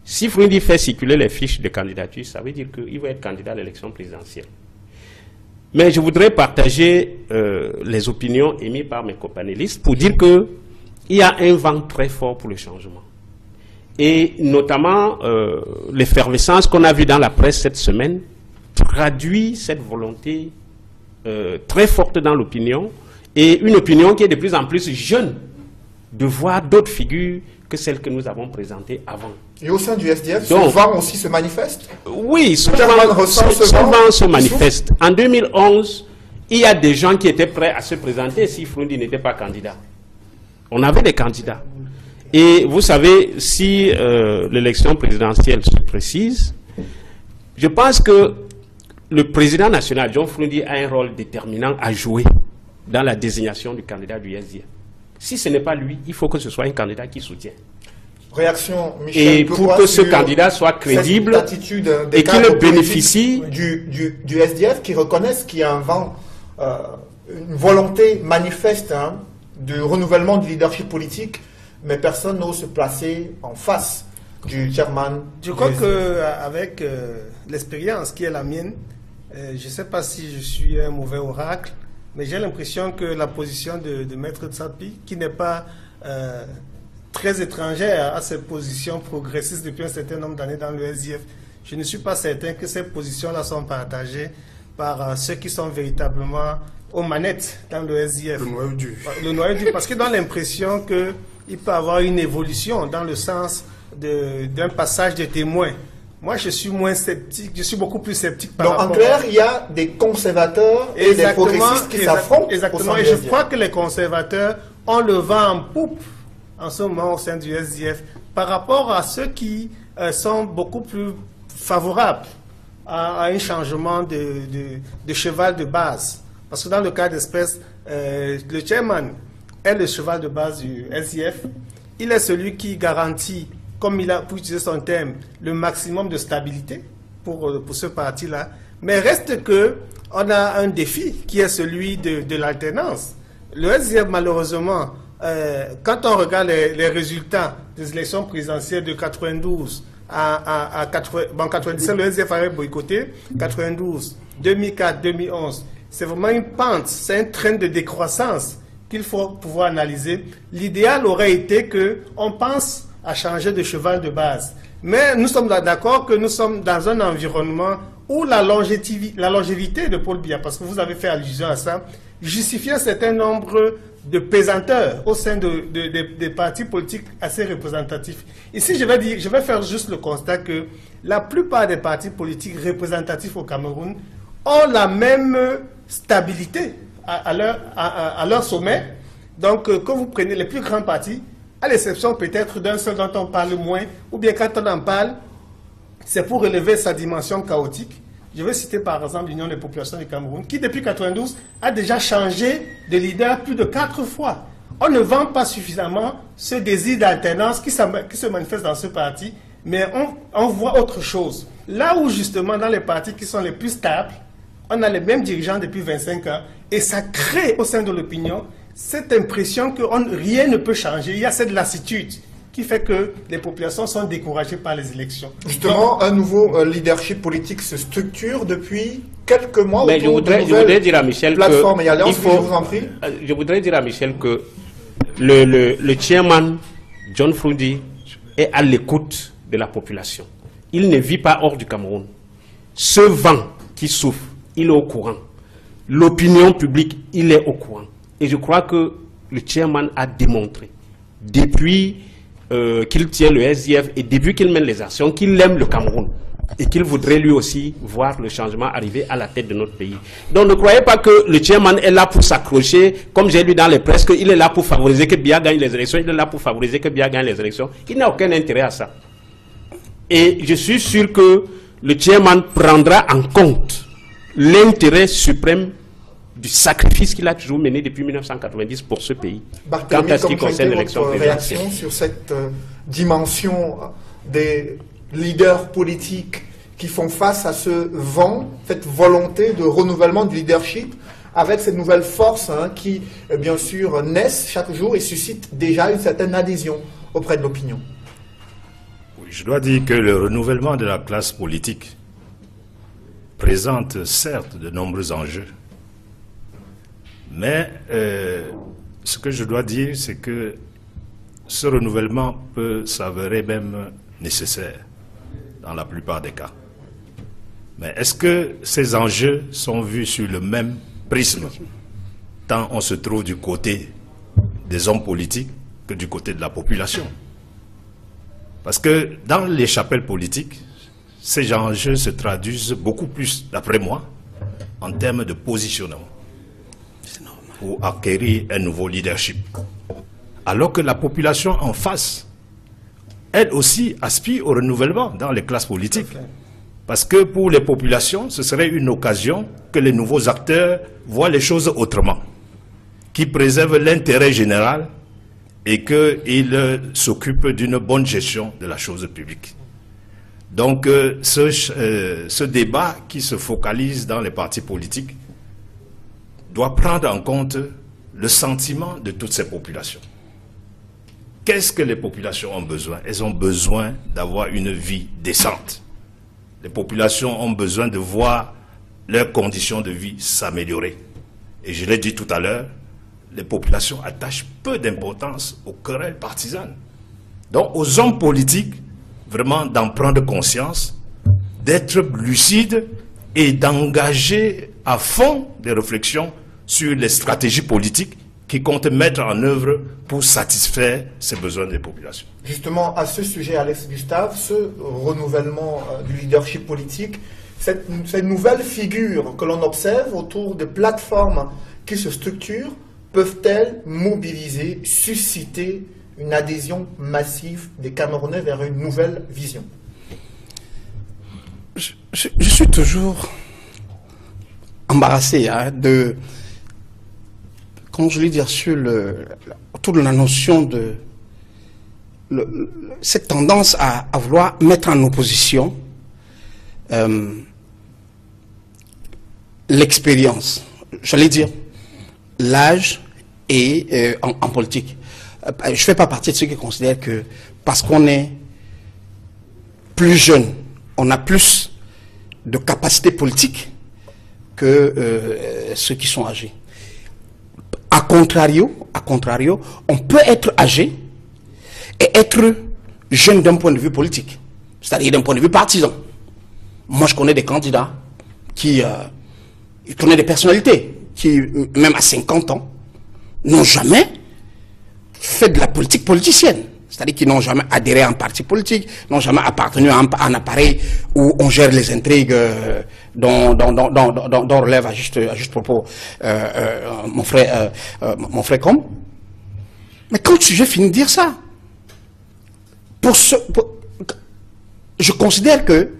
[SPEAKER 5] Si Fundi fait circuler les fiches de candidature, ça veut dire qu'il va être candidat à l'élection présidentielle. Mais je voudrais partager les opinions émises par mes copanélistes pour dire qu'il y a un vent très fort pour le changement. Et notamment, l'effervescence qu'on a vue dans la presse cette semaine traduit cette volonté très forte dans l'opinion, et une opinion qui est de plus en plus jeune, de voir d'autres figures que celles que nous avons présentées avant.
[SPEAKER 1] Et au sein du SDF, ce vent aussi se manifeste?
[SPEAKER 5] Oui, ce vent se manifeste. En 2011, il y a des gens qui étaient prêts à se présenter si Fundi n'était pas candidat. On avait des candidats. Et vous savez, si l'élection présidentielle se précise, je pense que le président national, John Fundi, a un rôle déterminant à jouer dans la désignation du candidat du SDF. Si ce n'est pas lui, il faut que ce soit un candidat qui soutient.
[SPEAKER 1] Réaction, Michel.
[SPEAKER 5] Et pour que ce candidat soit crédible et qu'il bénéficie
[SPEAKER 1] du SDF, qui reconnaissent qu'il y a un vent, une volonté manifeste de renouvellement du leadership politique, mais personne n'ose se placer en face du chairman.
[SPEAKER 6] Je crois qu'avec l'expérience qui est la mienne, je ne sais pas si je suis un mauvais oracle, mais j'ai l'impression que la position de Maître Tsapi, qui n'est pas très étrangère à ces positions progressistes depuis un certain nombre d'années dans le SDF. Je ne suis pas certain que ces positions-là sont partagées par ceux qui sont véritablement aux manettes dans le SDF.
[SPEAKER 4] Le noyau dur.
[SPEAKER 6] Le noyau dur, parce qu'ils ont l'impression qu'il peut y avoir une évolution dans le sens d'un passage de témoins. Moi, je suis moins sceptique, je suis beaucoup plus sceptique par rapport à...
[SPEAKER 1] Donc, en clair, il y a des conservateurs et des progressistes qui s'affrontent.
[SPEAKER 6] Exactement, et je crois que les conservateurs ont le vent en poupe en ce moment au sein du SDF par rapport à ceux qui sont beaucoup plus favorables à un changement de cheval de base. Parce que dans le cas d'espèce, le chairman est le cheval de base du SDF. Il est celui qui garantit, comme il a, pour utiliser son terme, le maximum de stabilité pour ce parti-là. Mais reste que on a un défi qui est celui de l'alternance. Le SDF, malheureusement, quand on regarde les résultats des élections présidentielles de 92 à 97, le SDF avait boycotté, 92, 2004, 2011. C'est vraiment une pente, c'est un train de décroissance qu'il faut pouvoir analyser. L'idéal aurait été qu'on pense à changer de cheval de base. Mais nous sommes d'accord que nous sommes dans un environnement où la longévité de Paul Biya, parce que vous avez fait allusion à ça, justifie un certain nombre de pesanteurs au sein des partis politiques assez représentatifs. Ici, je vais faire juste le constat que la plupart des partis politiques représentatifs au Cameroun ont la même stabilité à leur sommet. Donc, quand vous prenez les plus grands partis, à l'exception peut-être d'un seul dont on parle moins, ou bien quand on en parle, c'est pour relever sa dimension chaotique. Je vais citer par exemple l'Union des populations du Cameroun, qui depuis 1992 a déjà changé de leader plus de 4 fois. On ne vend pas suffisamment ce désir d'alternance qui se manifeste dans ce parti, mais on voit autre chose. Là où justement dans les partis qui sont les plus stables, on a les mêmes dirigeants depuis 25 ans, et ça crée au sein de l'opinion cette impression que rien ne peut changer. Il y a cette lassitude qui fait que les populations sont découragées par les élections.
[SPEAKER 1] Justement, un nouveau leadership politique se structure depuis quelques mois.
[SPEAKER 5] Mais je voudrais dire à Michel
[SPEAKER 1] plateforme et alliance, je vous en prie.
[SPEAKER 5] Je voudrais dire à Michel que le chairman John Frundi est à l'écoute de la population. Il ne vit pas hors du Cameroun. Ce vent qui souffle, il est au courant. L'opinion publique, il est au courant. Et je crois que le chairman a démontré, depuis qu'il tient le SDF et depuis qu'il mène les actions, qu'il aime le Cameroun et qu'il voudrait lui aussi voir le changement arriver à la tête de notre pays. Donc ne croyez pas que le chairman est là pour s'accrocher, comme j'ai lu dans les presses, qu'il est là pour favoriser que Biya gagne les élections, il est là pour favoriser que Biya gagne les élections. Il n'a aucun intérêt à ça. Et je suis sûr que le chairman prendra en compte l'intérêt suprême du sacrifice qu'il a toujours mené depuis 1990 pour ce pays.
[SPEAKER 1] Barthélémy,
[SPEAKER 5] quand est-ce qui concerne l'élection présidentielle.
[SPEAKER 1] réaction sur cette dimension des leaders politiques qui font face à ce vent, cette volonté de renouvellement du leadership, avec cette nouvelle force qui, bien sûr, naissent chaque jour et suscitent déjà une certaine adhésion auprès de l'opinion.
[SPEAKER 3] Oui, je dois dire que le renouvellement de la classe politique présente certes de nombreux enjeux. Mais ce que je dois dire, c'est que ce renouvellement peut s'avérer même nécessaire dans la plupart des cas. Mais est-ce que ces enjeux sont vus sur le même prisme, tant on se trouve du côté des hommes politiques que du côté de la population? Parce que dans les chapelles politiques, ces enjeux se traduisent beaucoup plus, d'après moi, en termes de positionnement pour acquérir un nouveau leadership. Alors que la population en face, elle aussi aspire au renouvellement dans les classes politiques. Parce que pour les populations, ce serait une occasion que les nouveaux acteurs voient les choses autrement, qui préservent l'intérêt général et qu'ils s'occupent d'une bonne gestion de la chose publique. Donc ce débat qui se focalise dans les partis politiques doit prendre en compte le sentiment de toutes ces populations. Qu'est-ce que les populations ont besoin? Elles ont besoin d'avoir une vie décente. Les populations ont besoin de voir leurs conditions de vie s'améliorer. Et je l'ai dit tout à l'heure, les populations attachent peu d'importance aux querelles partisanes. Donc aux hommes politiques, vraiment d'en prendre conscience, d'être lucides et d'engager à fond des réflexions sur les stratégies politiques qui comptent mettre en œuvre pour satisfaire ces besoins des populations.
[SPEAKER 1] Justement, à ce sujet, Alex Gustave, ce renouvellement du leadership politique, cette nouvelle figure que l'on observe autour de plateformes qui se structurent, peuvent-elles mobiliser, susciter une adhésion massive des Camerounais vers une nouvelle vision?
[SPEAKER 4] Je suis toujours embarrassé de, comment je vais dire, autour de la notion de cette tendance à vouloir mettre en opposition l'expérience, j'allais dire l'âge et en politique. Je ne fais pas partie de ceux qui considèrent que parce qu'on est plus jeune, on a plus de capacité politique que ceux qui sont âgés. A contrario, on peut être âgé et être jeune d'un point de vue politique, c'est-à-dire d'un point de vue partisan. Moi, je connais des candidats je connais des personnalités qui, même à 50 ans, n'ont jamais fait de la politique politicienne. C'est-à-dire qu'ils n'ont jamais adhéré à un parti politique, n'ont jamais appartenu à un appareil où on gère les intrigues dont relève à juste propos mon frère Com. Mais quand j'ai fini de dire ça, je considère que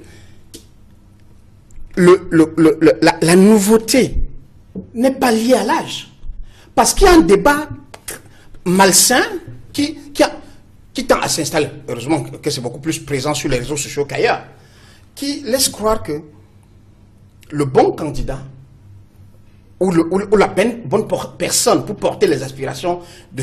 [SPEAKER 4] la nouveauté n'est pas liée à l'âge. Parce qu'il y a un débat malsain qui tend à s'installer. Heureusement que c'est beaucoup plus présent sur les réseaux sociaux qu'ailleurs. Qui laisse croire que le bon candidat ou la bonne personne pour porter les aspirations de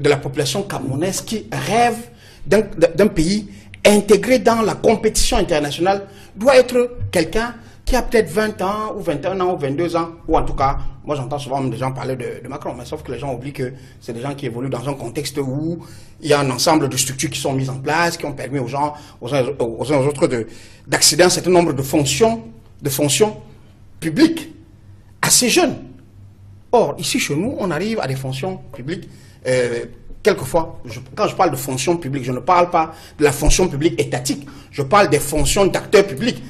[SPEAKER 4] la population camerounaise qui rêve d'un pays intégré dans la compétition internationale doit être quelqu'un qui a peut-être 20 ans, ou 21 ans, ou 22 ans, ou en tout cas, moi j'entends souvent des gens parler de Macron, mais sauf que les gens oublient que c'est des gens qui évoluent dans un contexte où il y a un ensemble de structures qui sont mises en place, qui ont permis aux gens, aux uns et aux autres d'accéder à un certain nombre de fonctions publiques assez jeunes. Or, ici chez nous, on arrive à des fonctions publiques, quelquefois, quand je parle de fonctions publiques, je ne parle pas de la fonction publique étatique, je parle des fonctions d'acteurs publics.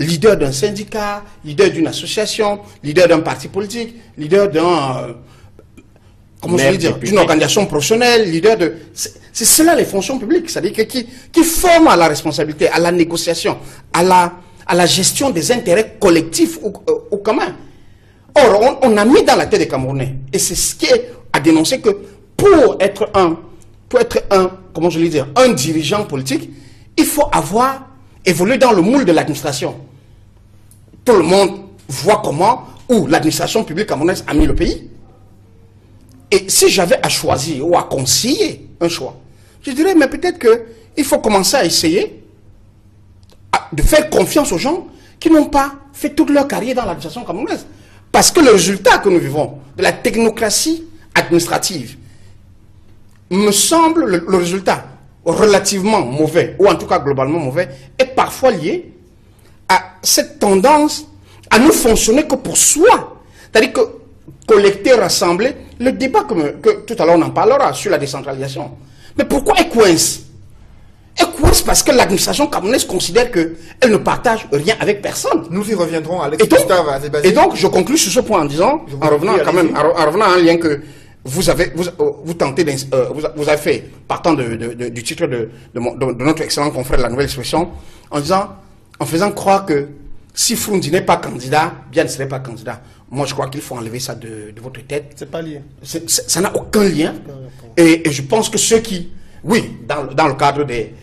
[SPEAKER 4] Leader d'un syndicat, leader d'une association, leader d'un parti politique, leader d'une organisation professionnelle, leader de... C'est cela les fonctions publiques, c'est-à-dire qui forment à la responsabilité, à la négociation, à la gestion des intérêts collectifs ou communs. Or, on a mis dans la tête des Camerounais, et c'est ce qui est à dénoncer, que pour être un dirigeant politique, il faut avoir évolué dans le moule de l'administration. Tout le monde voit où l'administration publique camerounaise a mis le pays. Et si j'avais à choisir ou à conseiller un choix, je dirais, mais peut-être qu'il faut commencer à essayer de faire confiance aux gens qui n'ont pas fait toute leur carrière dans l'administration camerounaise. Parce que le résultat que nous vivons de la technocratie administrative me semble le résultat relativement mauvais, ou en tout cas globalement mauvais, est parfois lié à cette tendance à ne fonctionner que pour soi. C'est-à-dire que collecter, rassembler, le débat que tout à l'heure on en parlera sur la décentralisation. Mais pourquoi elle coince? Elle coince parce que l'administration camerounaise considère qu'elle ne partage rien avec personne.
[SPEAKER 1] Nous y reviendrons, Alex.
[SPEAKER 4] Et donc, je conclus sur ce point en disant, en revenant à un lien que vous avez fait, partant du titre de notre excellent confrère de la Nouvelle Expression, en faisant croire que si Froundi n'est pas candidat, Biya ne serait pas candidat. Moi, je crois qu'il faut enlever ça de votre tête.
[SPEAKER 6] C'est pas lié.
[SPEAKER 4] Ça n'a aucun lien. Et je pense que ceux qui, oui, dans le cadre des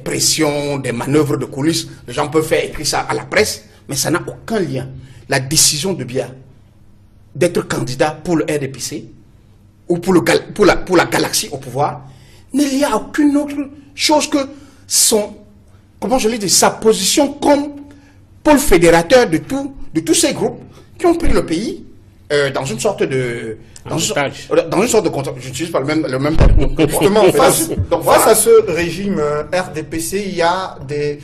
[SPEAKER 4] pressions, des manœuvres de coulisses, les gens peuvent faire écrire ça à la presse, mais ça n'a aucun lien. La décision de Biya d'être candidat pour le RDPC ou pour la galaxie au pouvoir n'est liée à aucune autre chose que sa position comme pôle fédérateur de tous ces groupes qui ont pris le pays dans une sorte de... Dans une sorte de... Je n'utilise pas le même
[SPEAKER 1] Justement, face à ce régime RDPC, il y a des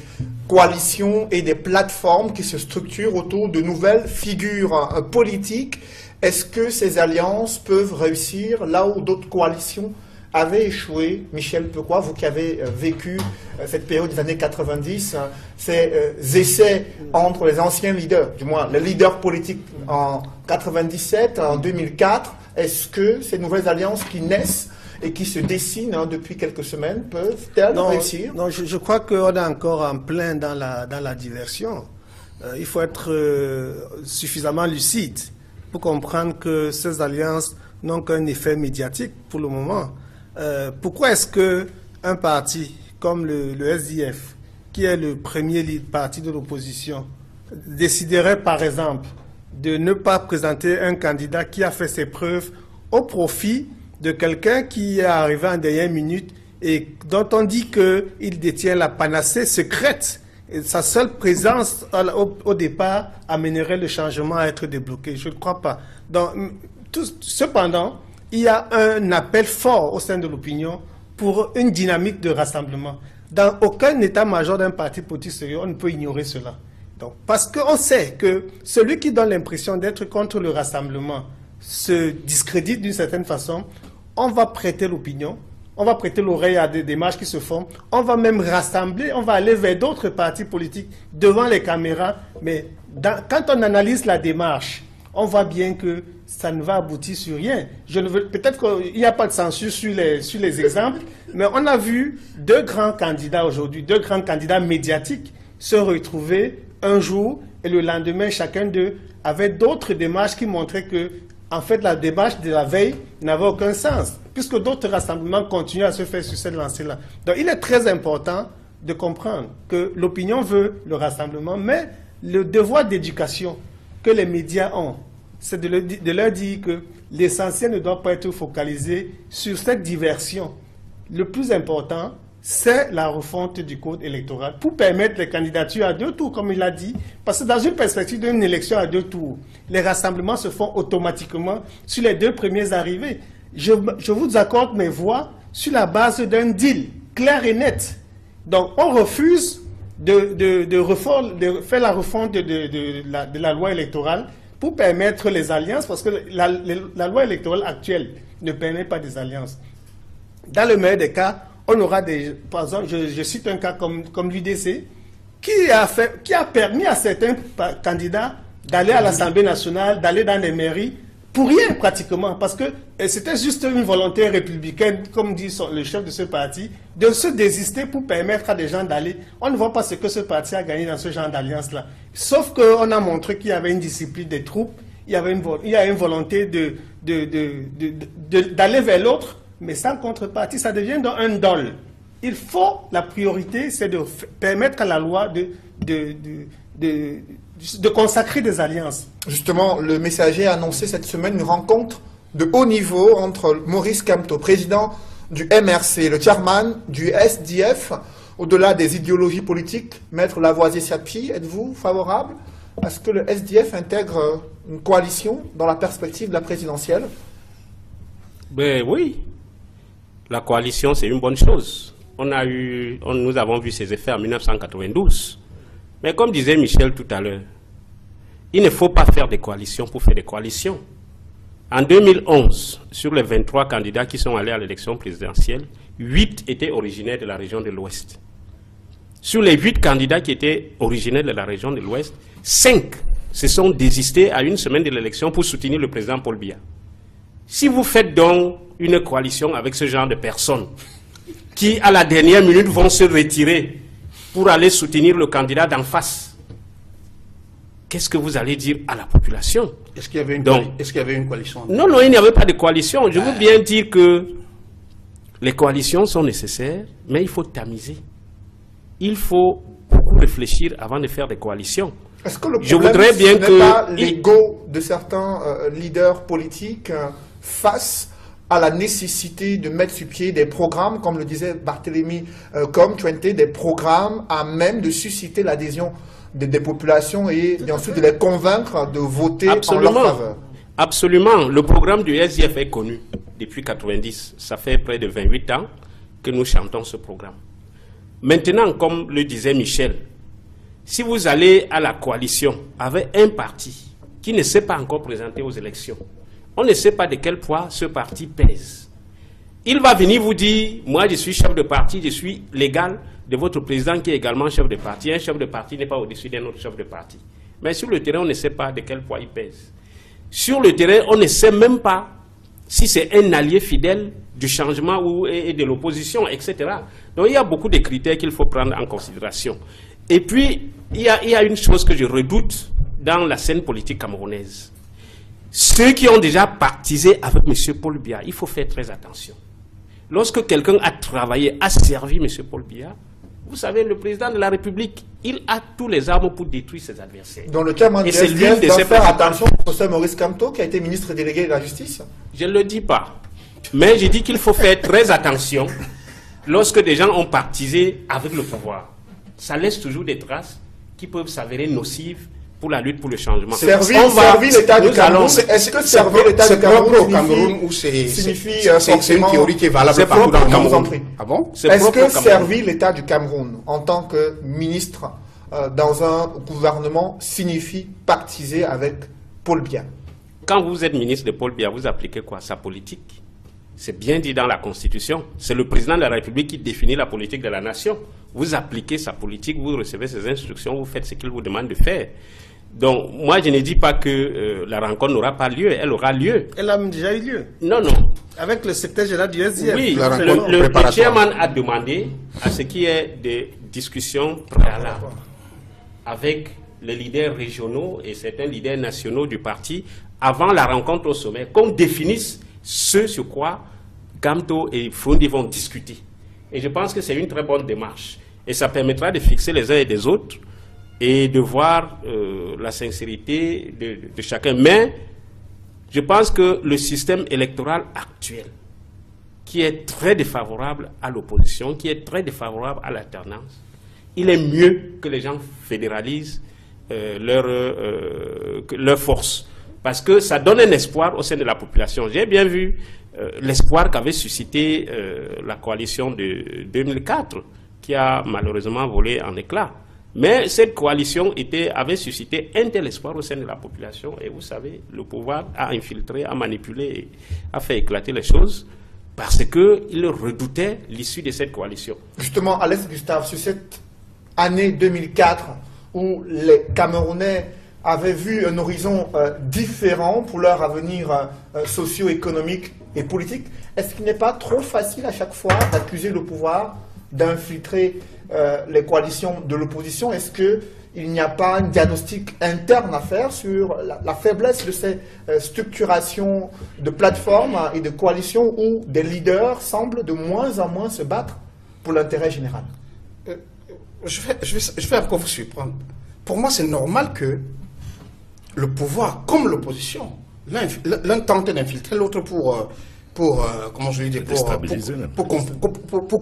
[SPEAKER 1] coalitions et des plateformes qui se structurent autour de nouvelles figures politiques. Est-ce que ces alliances peuvent réussir là où d'autres coalitions avaient échoué? Michel Pecquois, vous qui avez vécu cette période des années 90, ces essais entre les anciens leaders, du moins les leaders politiques en 97, en 2004, est-ce que ces nouvelles alliances qui naissent et qui se dessinent depuis quelques semaines peuvent-elles réussir?
[SPEAKER 6] Non, je crois qu'on est encore en plein dans la diversion. Il faut être suffisamment lucide pour comprendre que ces alliances n'ont qu'un effet médiatique pour le moment. Pourquoi est-ce qu'un parti comme le SDF, qui est le premier parti de l'opposition, déciderait par exemple de ne pas présenter un candidat qui a fait ses preuves au profit de quelqu'un qui est arrivé en dernière minute et dont on dit qu'il détient la panacée secrète? Et sa seule présence au départ amènerait le changement à être débloqué. Je ne crois pas. Cependant, il y a un appel fort au sein de l'opinion pour une dynamique de rassemblement. Dans aucun état-major d'un parti politique sérieux, on ne peut ignorer cela. Donc, parce qu'on sait que celui qui donne l'impression d'être contre le rassemblement se discrédite d'une certaine façon, on va prêter l'opinion, on va prêter l'oreille à des démarches qui se font, on va même rassembler, on va aller vers d'autres partis politiques devant les caméras, mais quand on analyse la démarche, on voit bien que ça ne va aboutir sur rien. Peut-être qu'il n'y a pas de censure sur les exemples, mais on a vu deux grands candidats aujourd'hui, deux grands candidats médiatiques se retrouver un jour et le lendemain, chacun d'eux avait d'autres démarches qui montraient que, en fait, la démarche de la veille n'avait aucun sens, puisque d'autres rassemblements continuent à se faire sur cette lancée-là. Donc, il est très important de comprendre que l'opinion veut le rassemblement, mais le devoir d'éducation que les médias ont, c'est de leur dire que l'essentiel ne doit pas être focalisé sur cette diversion. Le plus important, c'est la refonte du code électoral pour permettre les candidatures à 2 tours, comme il a dit. Parce que dans une perspective d'une élection à 2 tours, les rassemblements se font automatiquement sur les 2 premiers arrivés. Je vous accorde mes voix sur la base d'un deal clair et net. Donc, on refuse de faire la refonte de la loi électorale pour permettre les alliances, parce que la loi électorale actuelle ne permet pas des alliances. Dans le meilleur des cas, on aura par exemple, je cite un cas comme l'UDC, qui a permis à certains candidats d'aller à l'Assemblée nationale, d'aller dans les mairies, pour rien pratiquement, parce que c'était juste une volonté républicaine, comme dit le chef de ce parti, de se désister pour permettre à des gens d'aller. On ne voit pas ce que ce parti a gagné dans ce genre d'alliance-là. Sauf qu'on a montré qu'il y avait une discipline des troupes, il y a une volonté d'aller vers l'autre, mais sans contrepartie, ça devient donc un dol. Il faut, la priorité, c'est de permettre à la loi de consacrer des alliances.
[SPEAKER 1] Justement, le Messager a annoncé cette semaine une rencontre de haut niveau entre Maurice Kamto, président du MRC, le chairman du SDF, au-delà des idéologies politiques. Maître Lavoisier-Siapi, êtes-vous favorable à ce que le SDF intègre une coalition dans la perspective de la présidentielle?
[SPEAKER 5] Ben oui, la coalition c'est une bonne chose. Nous avons vu ses effets en 1992. Mais comme disait Michel tout à l'heure, il ne faut pas faire des coalitions pour faire des coalitions. En 2011, sur les 23 candidats qui sont allés à l'élection présidentielle, 8 étaient originaires de la région de l'Ouest. Sur les 8 candidats qui étaient originaires de la région de l'Ouest, 5 se sont désistés à une semaine de l'élection pour soutenir le président Paul Biya. Si vous faites donc une coalition avec ce genre de personnes qui, à la dernière minute, vont se retirer pour aller soutenir le candidat d'en face, qu'est-ce que vous allez dire à la population?
[SPEAKER 4] Est-ce qu'il y avait une coalition?
[SPEAKER 5] Non, il n'y avait pas de coalition. Je veux bien dire que les coalitions sont nécessaires, mais il faut tamiser. Il faut beaucoup réfléchir avant de faire des coalitions.
[SPEAKER 1] Est-ce que le problème, ce n'est pas l'ego de certains leaders politiques face à la nécessité de mettre sur pied des programmes, comme le disait Barthélemy Com-Twente, des programmes à même de susciter l'adhésion des populations et ensuite de les convaincre de voter en leur faveur?
[SPEAKER 5] Absolument. Le programme du SDF est connu depuis 90. Ça fait près de 28 ans que nous chantons ce programme. Maintenant, comme le disait Michel, si vous allez à la coalition avec un parti qui ne s'est pas encore présenté aux élections, on ne sait pas de quel poids ce parti pèse. Il va venir vous dire, moi je suis chef de parti, je suis l'égal de votre président qui est également chef de parti. Un chef de parti n'est pas au-dessus d'un autre chef de parti. Mais sur le terrain, on ne sait pas de quel poids il pèse. Sur le terrain, on ne sait même pas si c'est un allié fidèle du changement et de l'opposition, etc. Donc il y a beaucoup de critères qu'il faut prendre en considération. Et puis, il y a une chose que je redoute dans la scène politique camerounaise. Ceux qui ont déjà partisé avec M. Paul Biya, il faut faire très attention. Lorsque quelqu'un a travaillé, a servi M. Paul Biya, vous savez, le président de la République, il a tous les armes pour détruire ses adversaires.
[SPEAKER 1] Dans le terme de SDF, doit faire attention au professeur Maurice Kamto, qui a été ministre délégué de la Justice.
[SPEAKER 5] Je ne le dis pas. Mais je dis qu'il faut faire très attention lorsque des gens ont partisé avec le pouvoir. Ça laisse toujours des traces qui peuvent s'avérer nocives pour la lutte pour le changement.
[SPEAKER 1] Servir l'État du Cameroun, est-ce que servir l'État du Cameroun signifie
[SPEAKER 4] c'est une théorie qui est valable partout dans le Cameroun?
[SPEAKER 1] Ah bon? Est-ce que servir l'État du Cameroun en tant que ministre dans un gouvernement signifie partiser avec Paul Biya?
[SPEAKER 5] Quand vous êtes ministre de Paul Biya, vous appliquez quoi? Sa politique. C'est bien dit dans la Constitution. C'est le président de la République qui définit la politique de la nation. Vous appliquez sa politique, vous recevez ses instructions, vous faites ce qu'il vous demande de faire. Donc, moi, je ne dis pas que la rencontre n'aura pas lieu, elle aura lieu.
[SPEAKER 6] Elle a déjà eu lieu.
[SPEAKER 5] Non, non.
[SPEAKER 6] Avec le secrétaire général du SDF.
[SPEAKER 5] Oui, le chairman a demandé à ce qu'il y ait des discussions préalables avec les leaders régionaux et certains leaders nationaux du parti avant la rencontre au sommet, qu'on définisse ce sur quoi Kamto et Frondi vont discuter. Et je pense que c'est une très bonne démarche. Et ça permettra de fixer les uns et des autres et de voir la sincérité de chacun. Mais je pense que le système électoral actuel, qui est très défavorable à l'opposition, qui est très défavorable à l'alternance, il est mieux que les gens fédéralisent leurs forces. Parce que ça donne un espoir au sein de la population. J'ai bien vu l'espoir qu'avait suscité la coalition de 2004, qui a malheureusement volé en éclats. Mais cette coalition avait suscité un tel espoir au sein de la population. Et vous savez, le pouvoir a infiltré, a manipulé, a fait éclater les choses parce qu'il redoutait l'issue de cette coalition.
[SPEAKER 1] Justement, Alex Gustave, sur cette année 2004, où les Camerounais avaient vu un horizon différent pour leur avenir socio-économique et politique, est-ce qu'il n'est pas trop facile à chaque fois d'accuser le pouvoir d'infiltrer les coalitions de l'opposition? Est-ce qu'il n'y a pas un diagnostic interne à faire sur la faiblesse de ces structurations de plateformes et de coalitions où des leaders semblent de moins en moins se battre pour l'intérêt général?
[SPEAKER 4] Je vais encore vous surprendre. Pour moi, c'est normal que le pouvoir, comme l'opposition, l'un tente d'infiltrer l'autre pour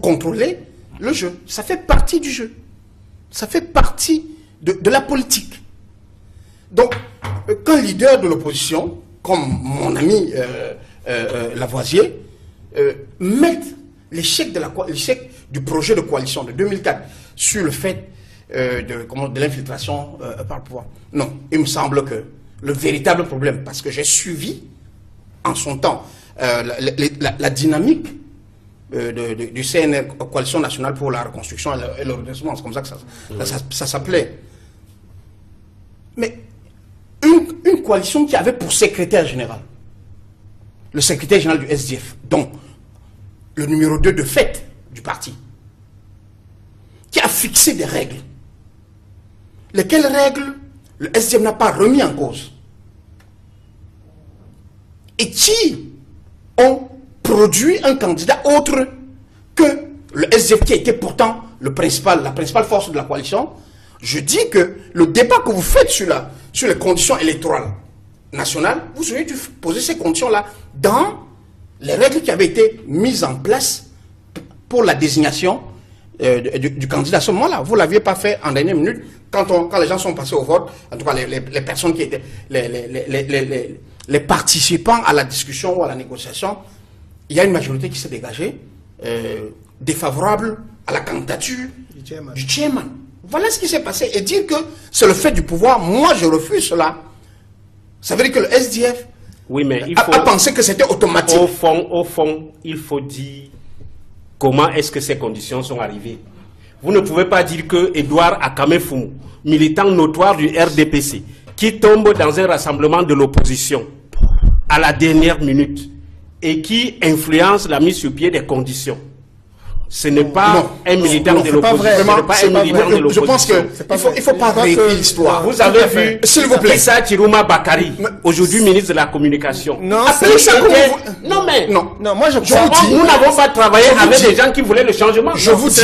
[SPEAKER 4] contrôler le jeu. Ça fait partie du jeu. Ça fait partie de la politique. Donc, qu'un leader de l'opposition, comme mon ami Lavoisier, mette l'échec du projet de coalition de 2004 sur le fait de l'infiltration par le pouvoir. Non, il me semble que le véritable problème, parce que j'ai suivi en son temps la dynamique du CNR, Coalition Nationale pour la Reconstruction et le Redressement, c'est comme ça que ça s'appelait. Mais une coalition qui avait pour secrétaire général le secrétaire général du SDF, donc le numéro 2 de fait du parti, qui a fixé des règles. Lesquelles règles le SDF n'a pas remis en cause. Et qui ont produit un candidat autre que le SDF qui était pourtant la principale force de la coalition. Je dis que le débat que vous faites sur les conditions électorales nationales, vous auriez dû poser ces conditions-là dans les règles qui avaient été mises en place pour la désignation du candidat. À ce moment-là, vous ne l'aviez pas fait en dernière minute, quand les gens sont passés au vote, en tout cas les personnes qui étaient, les participants à la discussion ou à la négociation, il y a une majorité qui s'est dégagée, défavorable à la candidature du chairman. Voilà ce qui s'est passé. Et dire que c'est le fait du pouvoir, moi je refuse cela. Ça veut dire que le SDF
[SPEAKER 5] oui, mais il
[SPEAKER 4] a
[SPEAKER 5] faut,
[SPEAKER 4] pensé que c'était automatique.
[SPEAKER 5] Au fond, il faut dire comment est-ce que ces conditions sont arrivées. Vous ne pouvez pas dire que Edouard Akamefoumou, militant notoire du RDPC, qui tombe dans un rassemblement de l'opposition à la dernière minute et qui influence la mise sur pied des conditions. Ce n'est pas un militant de l'opposition.
[SPEAKER 4] Je pense qu'il ne faut pas réécrire l'histoire.
[SPEAKER 5] Vous avez vu
[SPEAKER 4] s'il vous plaît.
[SPEAKER 5] Issa Chiruma Bakari, aujourd'hui ministre de la Communication.
[SPEAKER 6] Non,
[SPEAKER 5] moi je crois nous n'avons pas travaillé avec des gens qui voulaient le changement.
[SPEAKER 6] Je vous dis,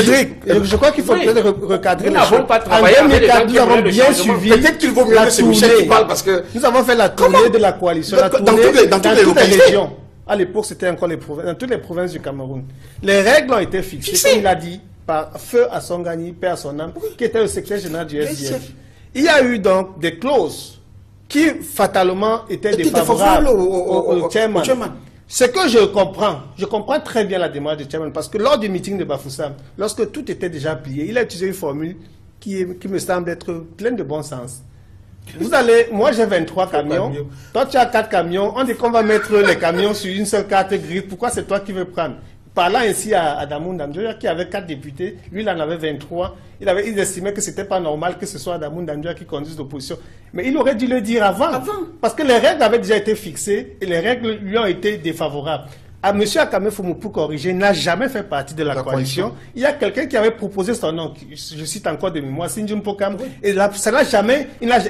[SPEAKER 6] je crois qu'il faut peut-être recadrer
[SPEAKER 5] les choses. Nous n'avons pas travaillé avec des gens qui voulaient le changement.
[SPEAKER 4] Peut-être qu'il vaut mieux que c'est Michel qui parle parce que
[SPEAKER 6] nous avons fait la tournée de la coalition,
[SPEAKER 4] dans toutes les
[SPEAKER 6] régions. À l'époque, c'était encore les provinces, dans toutes les provinces du Cameroun. Les règles ont été fixées, comme il a dit, par Feu Assongani, Père à son âme, qui était le secrétaire général du SDF. Il y a eu donc des clauses qui, fatalement, étaient défavorables au chairman. Ce que je comprends très bien la démarche du chairman, parce que lors du meeting de Bafoussam, lorsque tout était déjà plié, il a utilisé une formule qui me semble être pleine de bon sens. Vous allez, moi j'ai 23 camions, toi tu as 4 camions, on dit qu'on va mettre les camions sur une seule carte grise, pourquoi c'est toi qui veux prendre? Parlant ainsi à Adamou Ndamdjoya qui avait 4 députés, lui il en avait 23, il estimait que c'était pas normal que ce soit Adamou Ndamdjoya qui conduise l'opposition. Mais il aurait dû le dire avant, parce que les règles avaient déjà été fixées et les règles lui ont été défavorables. M. Akamefoumou, pour corriger, n'a jamais fait partie de la coalition. Il y a quelqu'un qui avait proposé son nom, je cite encore de mémoire, Sinjun Pokam, et là,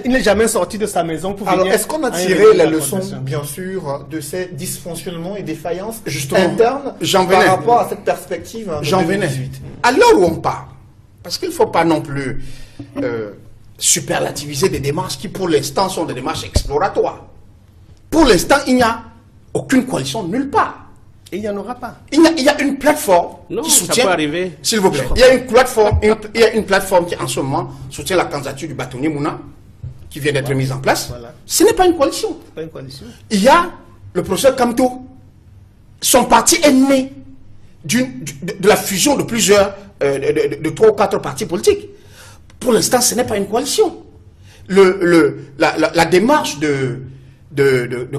[SPEAKER 6] il n'est jamais sorti de sa maison pour venir.
[SPEAKER 1] Alors, est-ce qu'on a tiré la leçon, bien sûr, de ces dysfonctionnements et défaillances internes par rapport à cette perspective de 2018?
[SPEAKER 4] À l'heure où on parle, parce qu'il ne faut pas non plus superlativiser des démarches qui, pour l'instant, sont des démarches exploratoires. Pour l'instant, il n'y a aucune coalition nulle part.
[SPEAKER 6] Et il n'y en aura pas.
[SPEAKER 4] Il y a une plateforme qui soutient.
[SPEAKER 5] Ça peut arriver.
[SPEAKER 4] S'il vous plaît. Il y a une plateforme qui, en ce moment, soutient la candidature du bâtonnier Mouna, qui vient d'être mise en place. Voilà. Ce n'est pas une coalition.
[SPEAKER 6] Pas une coalition.
[SPEAKER 4] Il y a le professeur Kamto. Son parti est né de la fusion de plusieurs, de 3 ou 4 partis politiques. Pour l'instant, ce n'est pas une coalition. La démarche de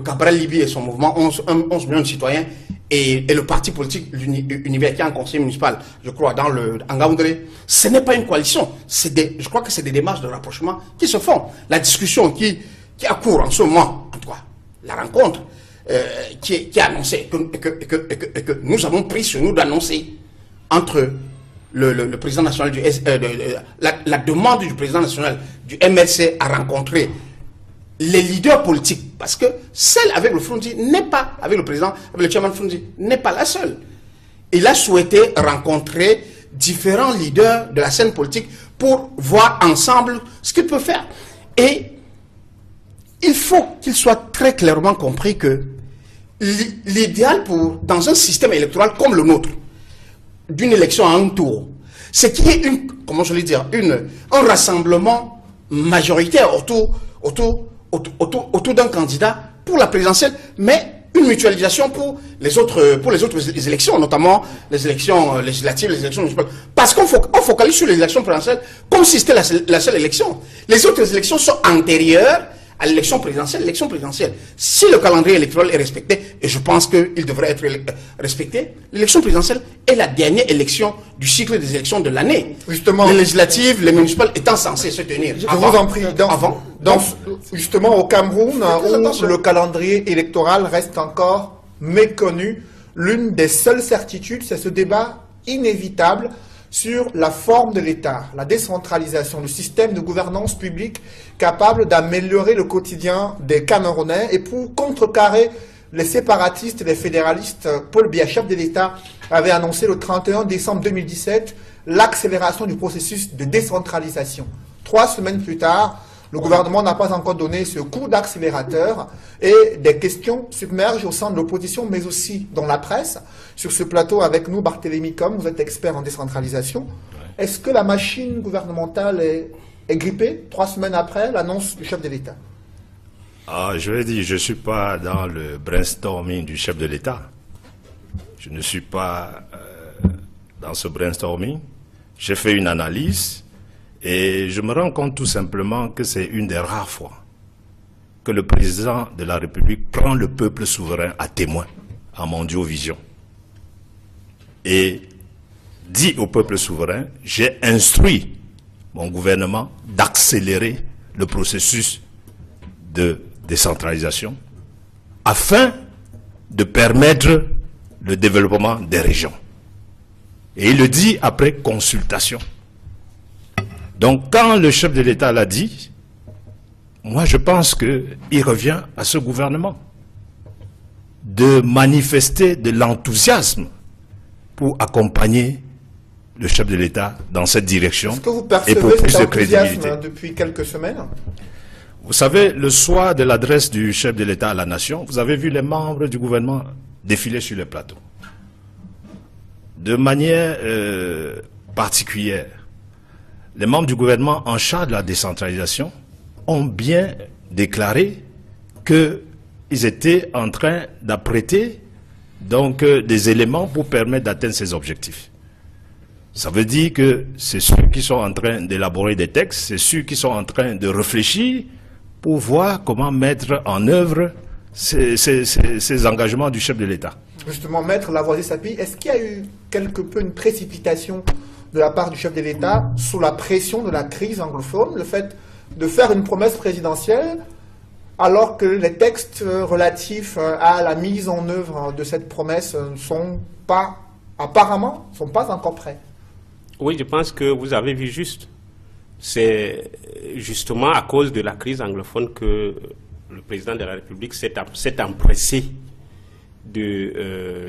[SPEAKER 4] Cabral Libi et son mouvement 11 millions de citoyens et le parti politique Univers qui est en conseil municipal, je crois, en Ngaoundéré, ce n'est pas une coalition. Je crois que c'est des démarches de rapprochement qui se font. La discussion qui a cours en ce moment, en tout cas, la rencontre qui a annoncé, que nous avons pris sur nous d'annoncer entre le président national la demande du président national du MLC à rencontrer les leaders politiques, parce que celle avec le Frondi n'est pas, avec le président, avec le chairman Frondi, n'est pas la seule. Il a souhaité rencontrer différents leaders de la scène politique pour voir ensemble ce qu'ils peuvent faire. Et il faut qu'il soit très clairement compris que l'idéal dans un système électoral comme le nôtre, d'une élection à un tour, c'est qu'il y ait un rassemblement majoritaire autour d'un candidat pour la présidentielle, mais une mutualisation pour les autres élections, notamment les élections législatives, les élections municipales. Parce qu'on focalise sur les élections présidentielles comme si c'était la seule élection. Les autres élections sont antérieures à l'élection présidentielle. Si le calendrier électoral est respecté, et je pense qu'il devrait être respecté, l'élection présidentielle est la dernière élection du cycle des élections de l'année.
[SPEAKER 1] Justement,
[SPEAKER 4] les législatives, les municipales étant censées se tenir.
[SPEAKER 1] Je vous en prie. Justement, au Cameroun, où le calendrier électoral reste encore méconnu, l'une des seules certitudes, c'est ce débat inévitable sur la forme de l'État, la décentralisation, le système de gouvernance publique capable d'améliorer le quotidien des Camerounais. Et pour contrecarrer les séparatistes et les fédéralistes, Paul Biya, chef de l'État, avait annoncé le 31 décembre 2017 l'accélération du processus de décentralisation. 3 semaines plus tard, le gouvernement n'a pas encore donné ce coup d'accélérateur et des questions submergent au sein de l'opposition, mais aussi dans la presse. Sur ce plateau avec nous, Barthélémy Com, vous êtes expert en décentralisation. Ouais. Est-ce que la machine gouvernementale est grippée 3 semaines après l'annonce du chef de l'État?
[SPEAKER 3] Je vais dire, je ne suis pas dans le brainstorming du chef de l'État. Je ne suis pas dans ce brainstorming. J'ai fait une analyse et je me rends compte tout simplement que c'est une des rares fois que le président de la République prend le peuple souverain à témoin en Mondiovision et dit au peuple souverain, j'ai instruit mon gouvernement d'accélérer le processus de décentralisation afin de permettre le développement des régions. Et il le dit après consultation. Donc quand le chef de l'État l'a dit, moi je pense qu'il revient à ce gouvernement de manifester de l'enthousiasme pour accompagner le chef de l'État dans cette direction.
[SPEAKER 1] Est-ce que vous percevez
[SPEAKER 3] et pour plus
[SPEAKER 1] cet
[SPEAKER 3] de crédibilité.
[SPEAKER 1] depuis quelques semaines?
[SPEAKER 3] Vous savez, le soir de l'adresse du chef de l'État à la nation, vous avez vu les membres du gouvernement défiler sur les plateaux. De manière particulière, les membres du gouvernement en charge de la décentralisation ont bien déclaré qu'ils étaient en train d'apprêter donc des éléments pour permettre d'atteindre ces objectifs. Ça veut dire que c'est ceux qui sont en train d'élaborer des textes, c'est ceux qui sont en train de réfléchir pour voir comment mettre en œuvre ces engagements du chef de l'État.
[SPEAKER 1] Justement, Maître Lavoisier-Sapie, est-ce qu'il y a eu quelque peu une précipitation de la part du chef de l'État sous la pression de la crise anglophone, le fait de faire une promesse présidentielle alors que les textes relatifs à la mise en œuvre de cette promesse ne sont pas, apparemment, ne sont pas encore prêts?
[SPEAKER 5] Oui, je pense que vous avez vu juste. C'est justement à cause de la crise anglophone que le président de la République s'est empressé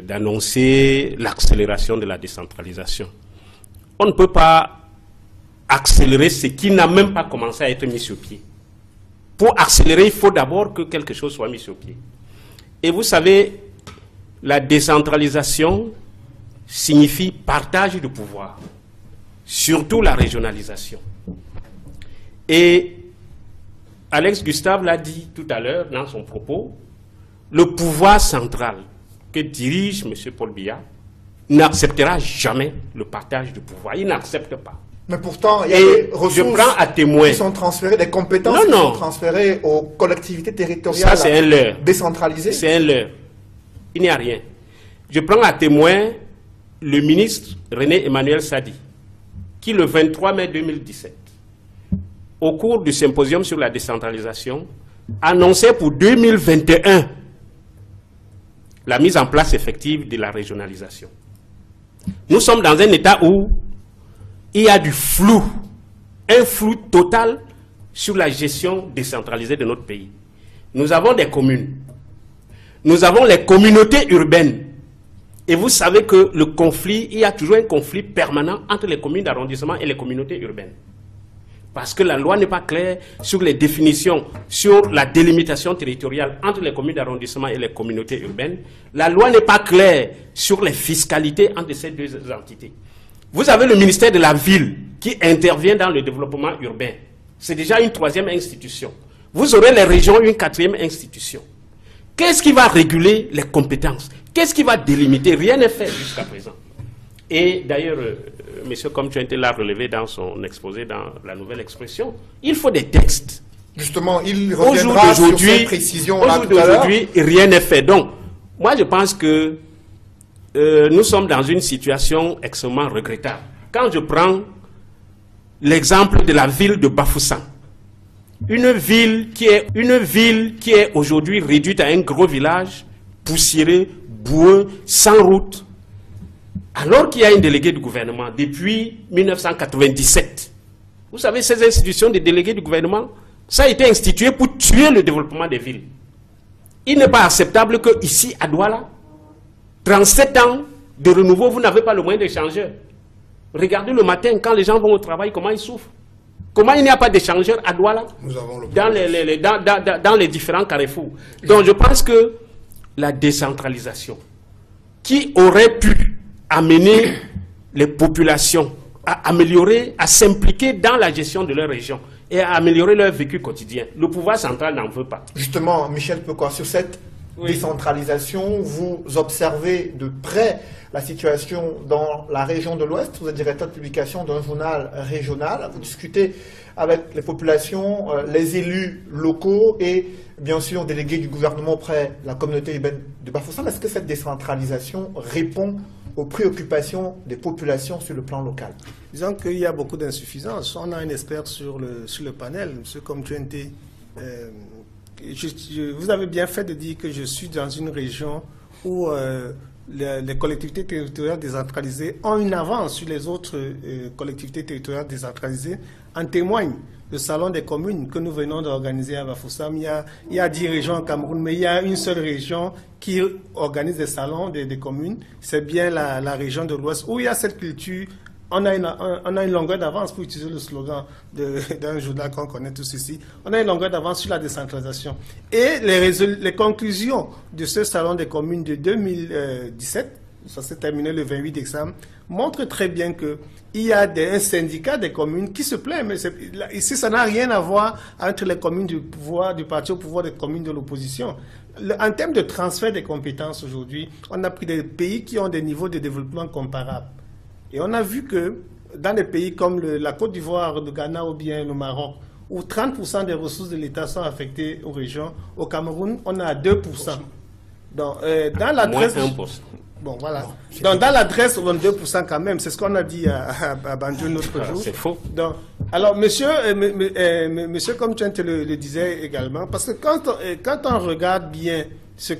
[SPEAKER 5] d'annoncer l'accélération de la décentralisation. On ne peut pas accélérer ce qui n'a même pas commencé à être mis sur pied. Pour accélérer, il faut d'abord que quelque chose soit mis sur pied. Et vous savez, la décentralisation signifie partage de pouvoir, surtout la régionalisation. Et Alex Gustave l'a dit tout à l'heure dans son propos, le pouvoir central que dirige M. Paul Biya n'acceptera jamais le partage de pouvoir. Il n'accepte pas.
[SPEAKER 1] Mais pourtant, il y a des ressources qui sont transférées, des compétences qui sont transférées aux collectivités territoriales décentralisées.
[SPEAKER 5] C'est un leurre. Il n'y a rien. Je prends à témoin le ministre René Emmanuel Sadi, qui le 23 mai 2017, au cours du symposium sur la décentralisation, annonçait pour 2021 la mise en place effective de la régionalisation. Nous sommes dans un état où il y a du flou, un flou total sur la gestion décentralisée de notre pays. Nous avons des communes, nous avons les communautés urbaines. Et vous savez que le conflit, il y a toujours un conflit permanent entre les communes d'arrondissement et les communautés urbaines. Parce que la loi n'est pas claire sur les définitions, sur la délimitation territoriale entre les communes d'arrondissement et les communautés urbaines. La loi n'est pas claire sur les fiscalités entre ces deux entités. Vous avez le ministère de la Ville qui intervient dans le développement urbain. C'est déjà une troisième institution. Vous aurez les régions, une quatrième institution. Qu'est-ce qui va réguler les compétences? Qu'est-ce qui va délimiter? Rien n'est fait jusqu'à présent. Et d'ailleurs, monsieur Comtuente l'a relevé dans son exposé, dans la nouvelle expression, il faut des textes.
[SPEAKER 1] Justement, il reviendra sur ces précisions-là tout à l'heure.
[SPEAKER 5] Aujourd'hui, rien n'est fait. Donc, moi je pense que nous sommes dans une situation extrêmement regrettable. Quand je prends l'exemple de la ville de Bafoussam, une ville qui est aujourd'hui réduite à un gros village, poussiéreux, boueux, sans route, alors qu'il y a un délégué du gouvernement depuis 1997. Vous savez, ces institutions de délégués du gouvernement, ça a été institué pour tuer le développement des villes. Il n'est pas acceptable qu'ici, à Douala, 37 ans de renouveau, vous n'avez pas le moyen d'échangeur. Regardez le matin, quand les gens vont au travail, comment ils souffrent. Comment il n'y a pas d'échangeur à Douala dans les différents carrefours. Donc je pense que la décentralisation, qui aurait pu amener les populations à améliorer, à s'impliquer dans la gestion de leur région, et à améliorer leur vécu quotidien. Le pouvoir central n'en veut pas.
[SPEAKER 1] Justement, Michel Pecot, sur cette décentralisation, vous observez de près la situation dans la région de l'Ouest. Vous êtes directeur de publication d'un journal régional. Vous discutez avec les populations, les élus locaux et bien sûr délégués du gouvernement auprès de la communauté urbaine de Bafoussam. Est-ce que cette décentralisation répond aux préoccupations des populations sur le plan local?
[SPEAKER 6] Disons qu'il y a beaucoup d'insuffisances. On a un expert sur le panel, M. Comtuente. Vous avez bien fait de dire que je suis dans une région où les collectivités territoriales décentralisées ont une avance sur les autres collectivités territoriales décentralisées. En témoigne le salon des communes que nous venons d'organiser à Bafoussam. Il y a 10 régions au Cameroun, mais il y a une seule région qui organise des salons des communes. C'est bien la région de l'Ouest où il y a cette culture. On a une longueur d'avance, pour utiliser le slogan d'un journal qu'on connaît tous ici. On a une longueur d'avance sur la décentralisation. Et les conclusions de ce salon des communes de 2017, ça s'est terminé le 28 décembre, montrent très bien qu'il y a un syndicat des communes qui se plaint. Mais ici, ça n'a rien à voir entre les communes du parti au pouvoir et les communes de l'opposition. En termes de transfert des compétences aujourd'hui, on a pris des pays qui ont des niveaux de développement comparables. Et on a vu que dans des pays comme la Côte d'Ivoire, le Ghana ou bien le Maroc, où 30% des ressources de l'État sont affectées aux régions, au Cameroun, on est à 2%. Donc, dans l'adresse... Bon, voilà. Donc, dans l'adresse, on a 2% quand même. C'est ce qu'on a dit à Banjo l'autre jour.
[SPEAKER 5] C'est faux.
[SPEAKER 6] Donc, alors, monsieur comme tu le disais également, parce que quand on regarde bien ce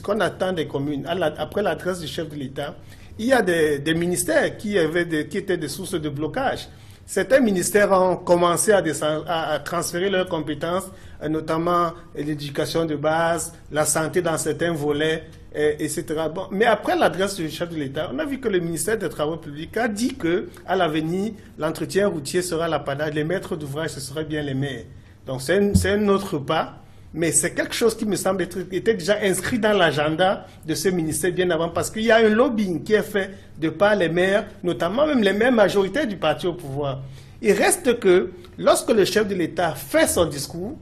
[SPEAKER 6] qu'on attend des communes, après l'adresse du chef de l'État, il y a des ministères qui étaient des sources de blocage. Certains ministères ont commencé à transférer leurs compétences, notamment l'éducation de base, la santé dans certains volets, etc. Bon, mais après l'adresse du chef de l'État, on a vu que le ministère des Travaux publics a dit qu'à l'avenir, l'entretien routier sera l'apanage, les maîtres d'ouvrage, ce seraient bien les maires. Donc c'est un autre pas. Mais c'est quelque chose qui me semble était déjà inscrit dans l'agenda de ce ministère bien avant, parce qu'il y a un lobbying qui est fait de par les maires, notamment même les maires majoritaires du parti au pouvoir. Il reste que, lorsque le chef de l'État fait son discours,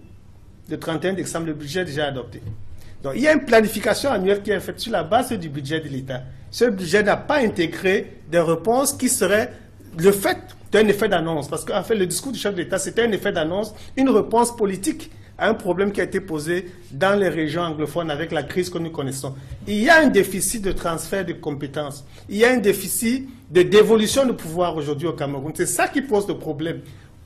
[SPEAKER 6] le 31 décembre, le budget est déjà adopté. Donc il y a une planification annuelle qui est faite sur la base du budget de l'État. Ce budget n'a pas intégré des réponses qui seraient le fait d'un effet d'annonce, parce qu'en fait le discours du chef de l'État c'était un effet d'annonce, une réponse politique à un problème qui a été posé dans les régions anglophones avec la crise que nous connaissons. Il y a un déficit de transfert de compétences. Il y a un déficit de dévolution de pouvoir aujourd'hui au Cameroun. C'est ça qui pose le problème.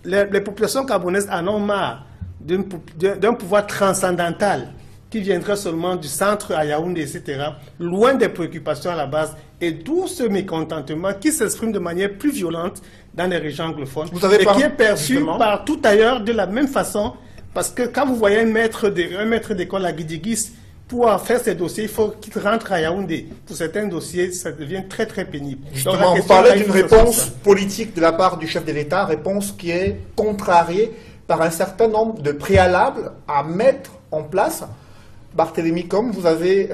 [SPEAKER 6] Les populations camerounaises en ont marre d'un pouvoir transcendantal qui viendrait seulement du centre à Yaoundé, etc., loin des préoccupations à la base, et d'où ce mécontentement qui s'exprime de manière plus violente dans les régions anglophones, et qui est perçu par tout ailleurs de la même façon. Parce que quand vous voyez un maître d'école à Guidigis, pour faire ses dossiers, il faut qu'il rentre à Yaoundé. Pour certains dossiers, ça devient très très pénible.
[SPEAKER 1] Justement, vous parlez d'une réponse politique de la part du chef de l'État, réponse qui est contrariée par un certain nombre de préalables à mettre en place. Barthélémy Kom, vous avez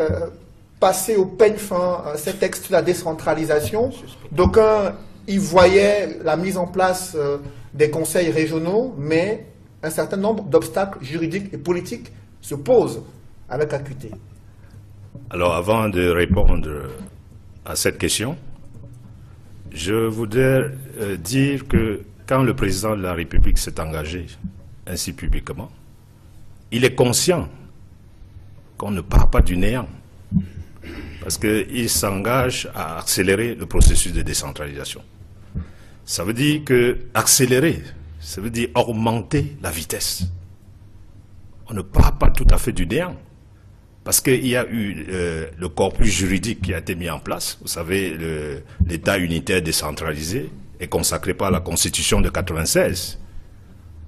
[SPEAKER 1] passé au peigne fin ces textes de la décentralisation. D'aucuns y voyaient la mise en place des conseils régionaux, mais un certain nombre d'obstacles juridiques et politiques se posent avec acuité.
[SPEAKER 3] Alors, avant de répondre à cette question, je voudrais dire que quand le président de la République s'est engagé ainsi publiquement, il est conscient qu'on ne part pas du néant, parce qu'il s'engage à accélérer le processus de décentralisation. Ça veut dire que accélérer, ça veut dire augmenter la vitesse. On ne part pas tout à fait du néant, parce qu'il y a eu le corpus juridique qui a été mis en place. Vous savez, l'État unitaire décentralisé est consacré par la Constitution de 1996.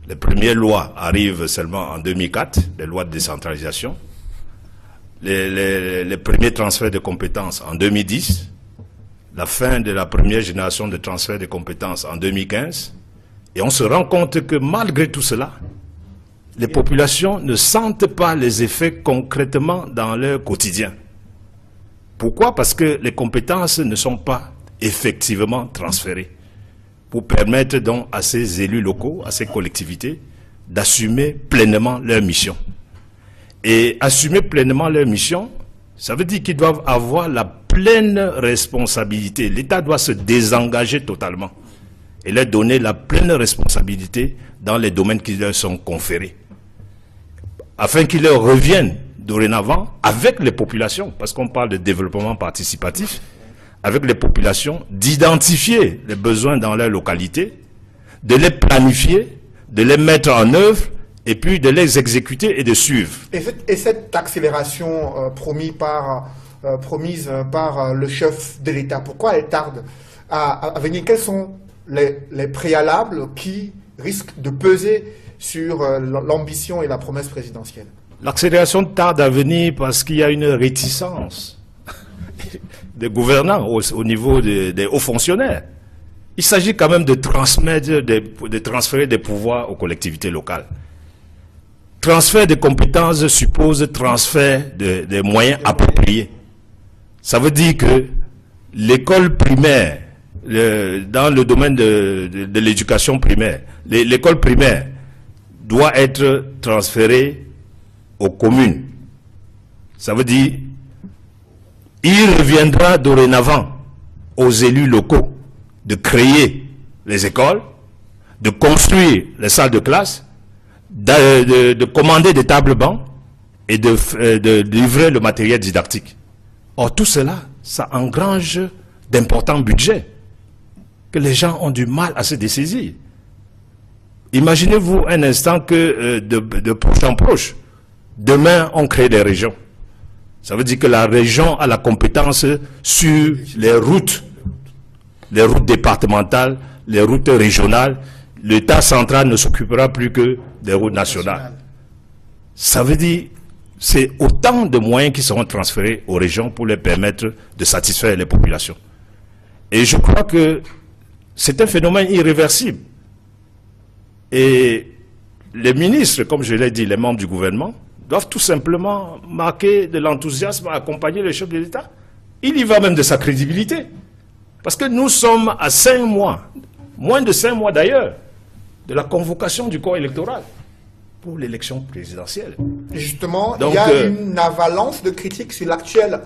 [SPEAKER 3] Les premières lois arrivent seulement en 2004, les lois de décentralisation. Les premiers transferts de compétences en 2010, la fin de la première génération de transferts de compétences en 2015, et on se rend compte que malgré tout cela, les populations ne sentent pas les effets concrètement dans leur quotidien. Pourquoi? Parce que les compétences ne sont pas effectivement transférées. pour permettre donc à ces élus locaux, à ces collectivités, d'assumer pleinement leur mission. Et assumer pleinement leur mission, ça veut dire qu'ils doivent avoir la pleine responsabilité. L'État doit se désengager totalement et leur donner la pleine responsabilité dans les domaines qui leur sont conférés, afin qu'ils leur reviennent dorénavant avec les populations, parce qu'on parle de développement participatif, avec les populations, d'identifier les besoins dans leur localité, de les planifier, de les mettre en œuvre, et puis de les exécuter et de suivre.
[SPEAKER 1] Et cette accélération promise par le chef de l'État, pourquoi elle tarde à venir? Quels sont les préalables qui risquent de peser sur l'ambition et la promesse présidentielle?
[SPEAKER 3] L'accélération tarde à venir parce qu'il y a une réticence des gouvernants au niveau des hauts fonctionnaires. Il s'agit quand même de transférer des pouvoirs aux collectivités locales. Transfert de compétences suppose transfert des moyens appropriés. Ça veut dire que l'école primaire, dans le domaine de l'éducation primaire, l'école primaire doit être transférée aux communes. Ça veut dire il reviendra dorénavant aux élus locaux de créer les écoles, de construire les salles de classe, de commander des tables bancs et de livrer le matériel didactique. Or, tout cela, ça engrange d'importants budgets que les gens ont du mal à se dessaisir. Imaginez-vous un instant que de proche en proche, demain, on crée des régions. Ça veut dire que la région a la compétence sur les routes départementales, les routes régionales. L'État central ne s'occupera plus que des routes nationales. Ça veut dire c'est autant de moyens qui seront transférés aux régions pour les permettre de satisfaire les populations. Et je crois que c'est un phénomène irréversible. Et les ministres, comme je l'ai dit, les membres du gouvernement, doivent tout simplement marquer de l'enthousiasme, accompagner le chef de l'État. Il y va même de sa crédibilité. Parce que nous sommes à 5 mois, moins de 5 mois d'ailleurs, de la convocation du corps électoral pour l'élection présidentielle.
[SPEAKER 1] Justement,
[SPEAKER 3] donc,
[SPEAKER 1] il y a une avalanche de critiques sur l'actuelle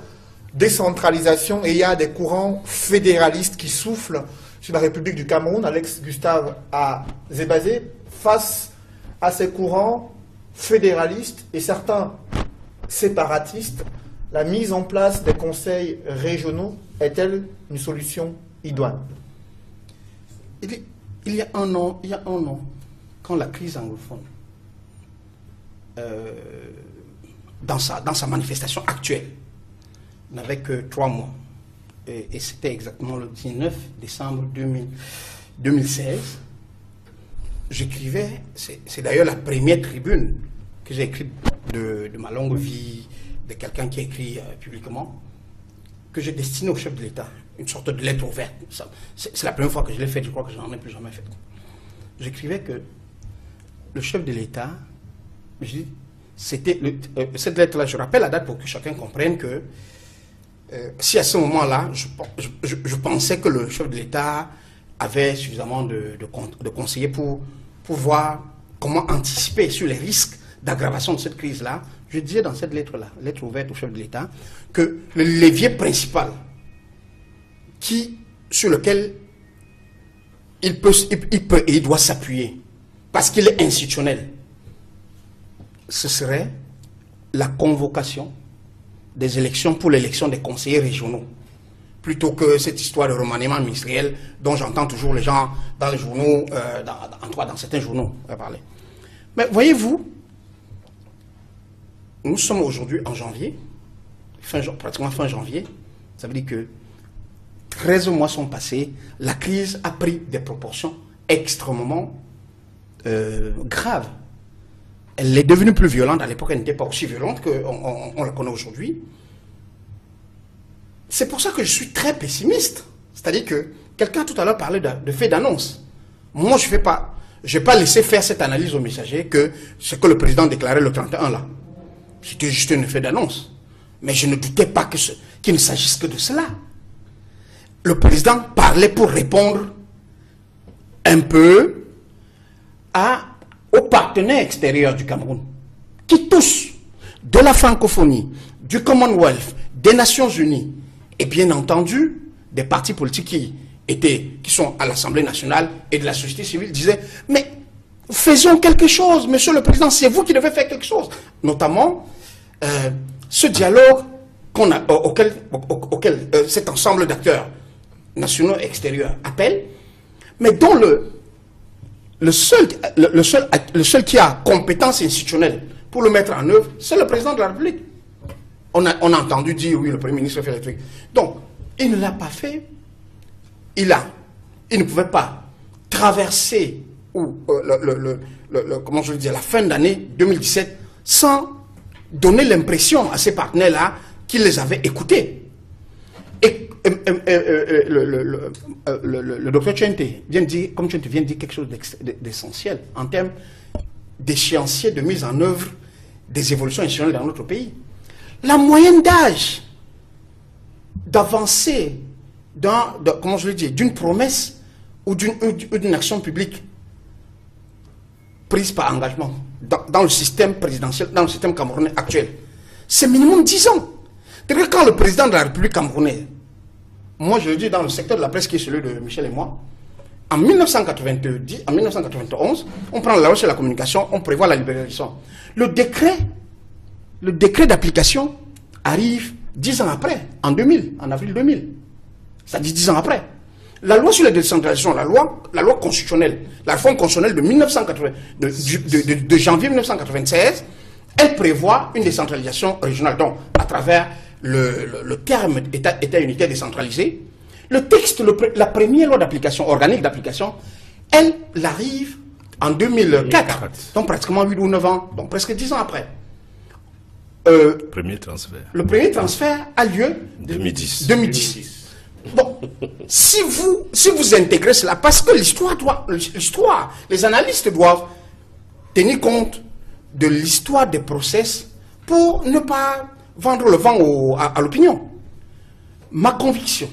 [SPEAKER 1] décentralisation et il y a des courants fédéralistes qui soufflent sur la République du Cameroun. Alex Gustave Azebazé, face à ces courants fédéralistes et certains séparatistes, la mise en place des conseils régionaux est-elle une solution idoine?
[SPEAKER 4] Il y a un an, quand la crise anglophone, dans sa manifestation actuelle, n'avait que 3 mois, et c'était exactement le 19 décembre 2016, j'écrivais, c'est d'ailleurs la première tribune que j'ai écrite de ma longue vie, de quelqu'un qui écrit publiquement, que j'ai destiné au chef de l'État, une sorte de lettre ouverte. C'est la première fois que je l'ai fait, je crois que je n'en ai plus jamais fait. J'écrivais que le chef de l'État, c'était cette lettre-là, je rappelle la date pour que chacun comprenne que si à ce moment-là, je pensais que le chef de l'État avait suffisamment de conseillers pour voir comment anticiper sur les risques d'aggravation de cette crise-là, je disais dans cette lettre-là, lettre ouverte au chef de l'État, que le levier principal sur lequel il doit s'appuyer, parce qu'il est institutionnel, ce serait la convocation des élections pour l'élection des conseillers régionaux, plutôt que cette histoire de remaniement ministériel dont j'entends toujours les gens dans les journaux, dans certains journaux parler. Mais voyez-vous, nous sommes aujourd'hui en janvier, pratiquement fin janvier, ça veut dire que 13 mois sont passés, la crise a pris des proportions extrêmement graves. Elle est devenue plus violente, à l'époque elle n'était pas aussi violente qu'on la connaît aujourd'hui. C'est pour ça que je suis très pessimiste. C'est-à-dire que quelqu'un tout à l'heure parlait de fait d'annonce. Moi je n'ai pas laissé faire cette analyse au messager que ce que le président déclarait le 31 là. C'était juste un effet d'annonce. Mais je ne doutais pas qu'il ne s'agisse que de cela. Le président parlait pour répondre un peu aux partenaires extérieurs du Cameroun, qui tous, de la francophonie, du Commonwealth, des Nations Unies, et bien entendu, des partis politiques qui sont à l'Assemblée nationale et de la société civile, disaient, mais faisons quelque chose, Monsieur le Président, c'est vous qui devez faire quelque chose. Notamment, ce dialogue auquel cet ensemble d'acteurs nationaux et extérieurs appelle, mais dont le seul qui a compétence institutionnelle pour le mettre en œuvre, c'est le président de la République. On a entendu dire, oui, le Premier ministre fait les trucs. Donc, il ne l'a pas fait. Il ne pouvait pas traverser comment je veux dire, la fin d'année 2017 sans donner l'impression à ces partenaires-là qu'il les avait écoutés. Et le docteur Tchente vient de dire, comme Tchente vient de dire quelque chose d'essentiel en termes d'échéancier de mise en œuvre des évolutions institutionnelles dans notre pays. La moyenne d'âge d'avancer comment je veux dire, d'une promesse ou d'une action publique prise par engagement dans le système présidentiel, dans le système camerounais actuel, c'est minimum 10 ans. C'est-à-dire quand le président de la République camerounaise, moi je le dis dans le secteur de la presse qui est celui de Michel et moi, en 1991, on prend la loi sur la communication, on prévoit la libéralisation. Le décret d'application arrive 10 ans après, en 2000, en avril 2000. Ça dit 10 ans après. La loi sur la décentralisation, la loi constitutionnelle, la réforme constitutionnelle de janvier 1996, elle prévoit une décentralisation régionale. Donc, à travers le terme État unitaire décentralisé, le texte, la première loi d'application, organique d'application, elle arrive en 2004. Donc, pratiquement 8 ou 9 ans, donc presque 10 ans après.
[SPEAKER 3] Premier transfert.
[SPEAKER 4] Le premier transfert a lieu 2010. Bon, si vous intégrez cela, parce que les analystes doivent tenir compte de l'histoire des process pour ne pas vendre le vent à l'opinion. Ma conviction,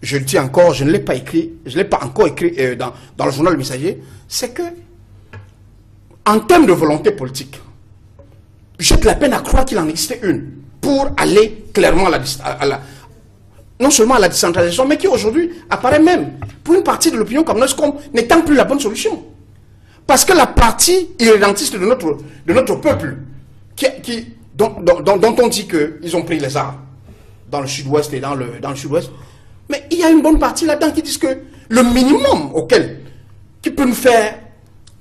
[SPEAKER 4] je le dis encore, je ne l'ai pas écrit, je ne l'ai pas encore écrit dans le journal Le Messager, c'est que, en termes de volonté politique, j'ai de la peine à croire qu'il en existait une pour aller clairement non seulement à la décentralisation, mais qui aujourd'hui apparaît même pour une partie de l'opinion camerounaise comme n'étant plus la bonne solution. Parce que la partie irrédentiste de notre peuple, dont on dit qu'ils ont pris les armes dans le sud-ouest et dans le sud-ouest, mais il y a une bonne partie là-dedans qui disent que le minimum qui peut nous faire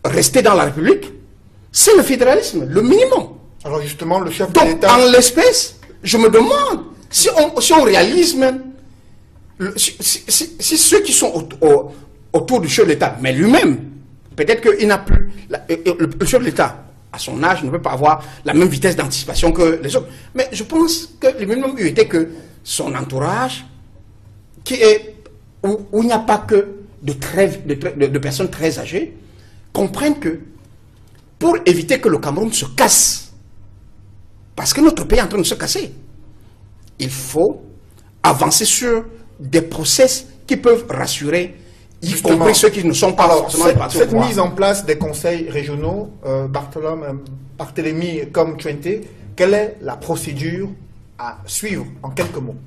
[SPEAKER 4] rester dans la République, c'est le fédéralisme, le minimum.
[SPEAKER 1] Alors justement, le chef de l'État...
[SPEAKER 4] Donc, en l'espèce, je me demande si on réalise même, si ceux qui sont autour du chef de l'État, mais lui-même, peut-être qu'il n'a plus... Le chef de l'État, à son âge, ne peut pas avoir la même vitesse d'anticipation que les autres. Mais je pense que le minimum eût été que son entourage, où il n'y a pas que de personnes très âgées, comprennent que pour éviter que le Cameroun se casse, parce que notre pays est en train de se casser, il faut avancer sur des process qui peuvent rassurer, y compris ceux qui ne sont pas forcément des partis au pouvoir.
[SPEAKER 1] Cette mise en place des conseils régionaux, Barthélemy comme Tchente, quelle est la procédure à suivre en quelques mots?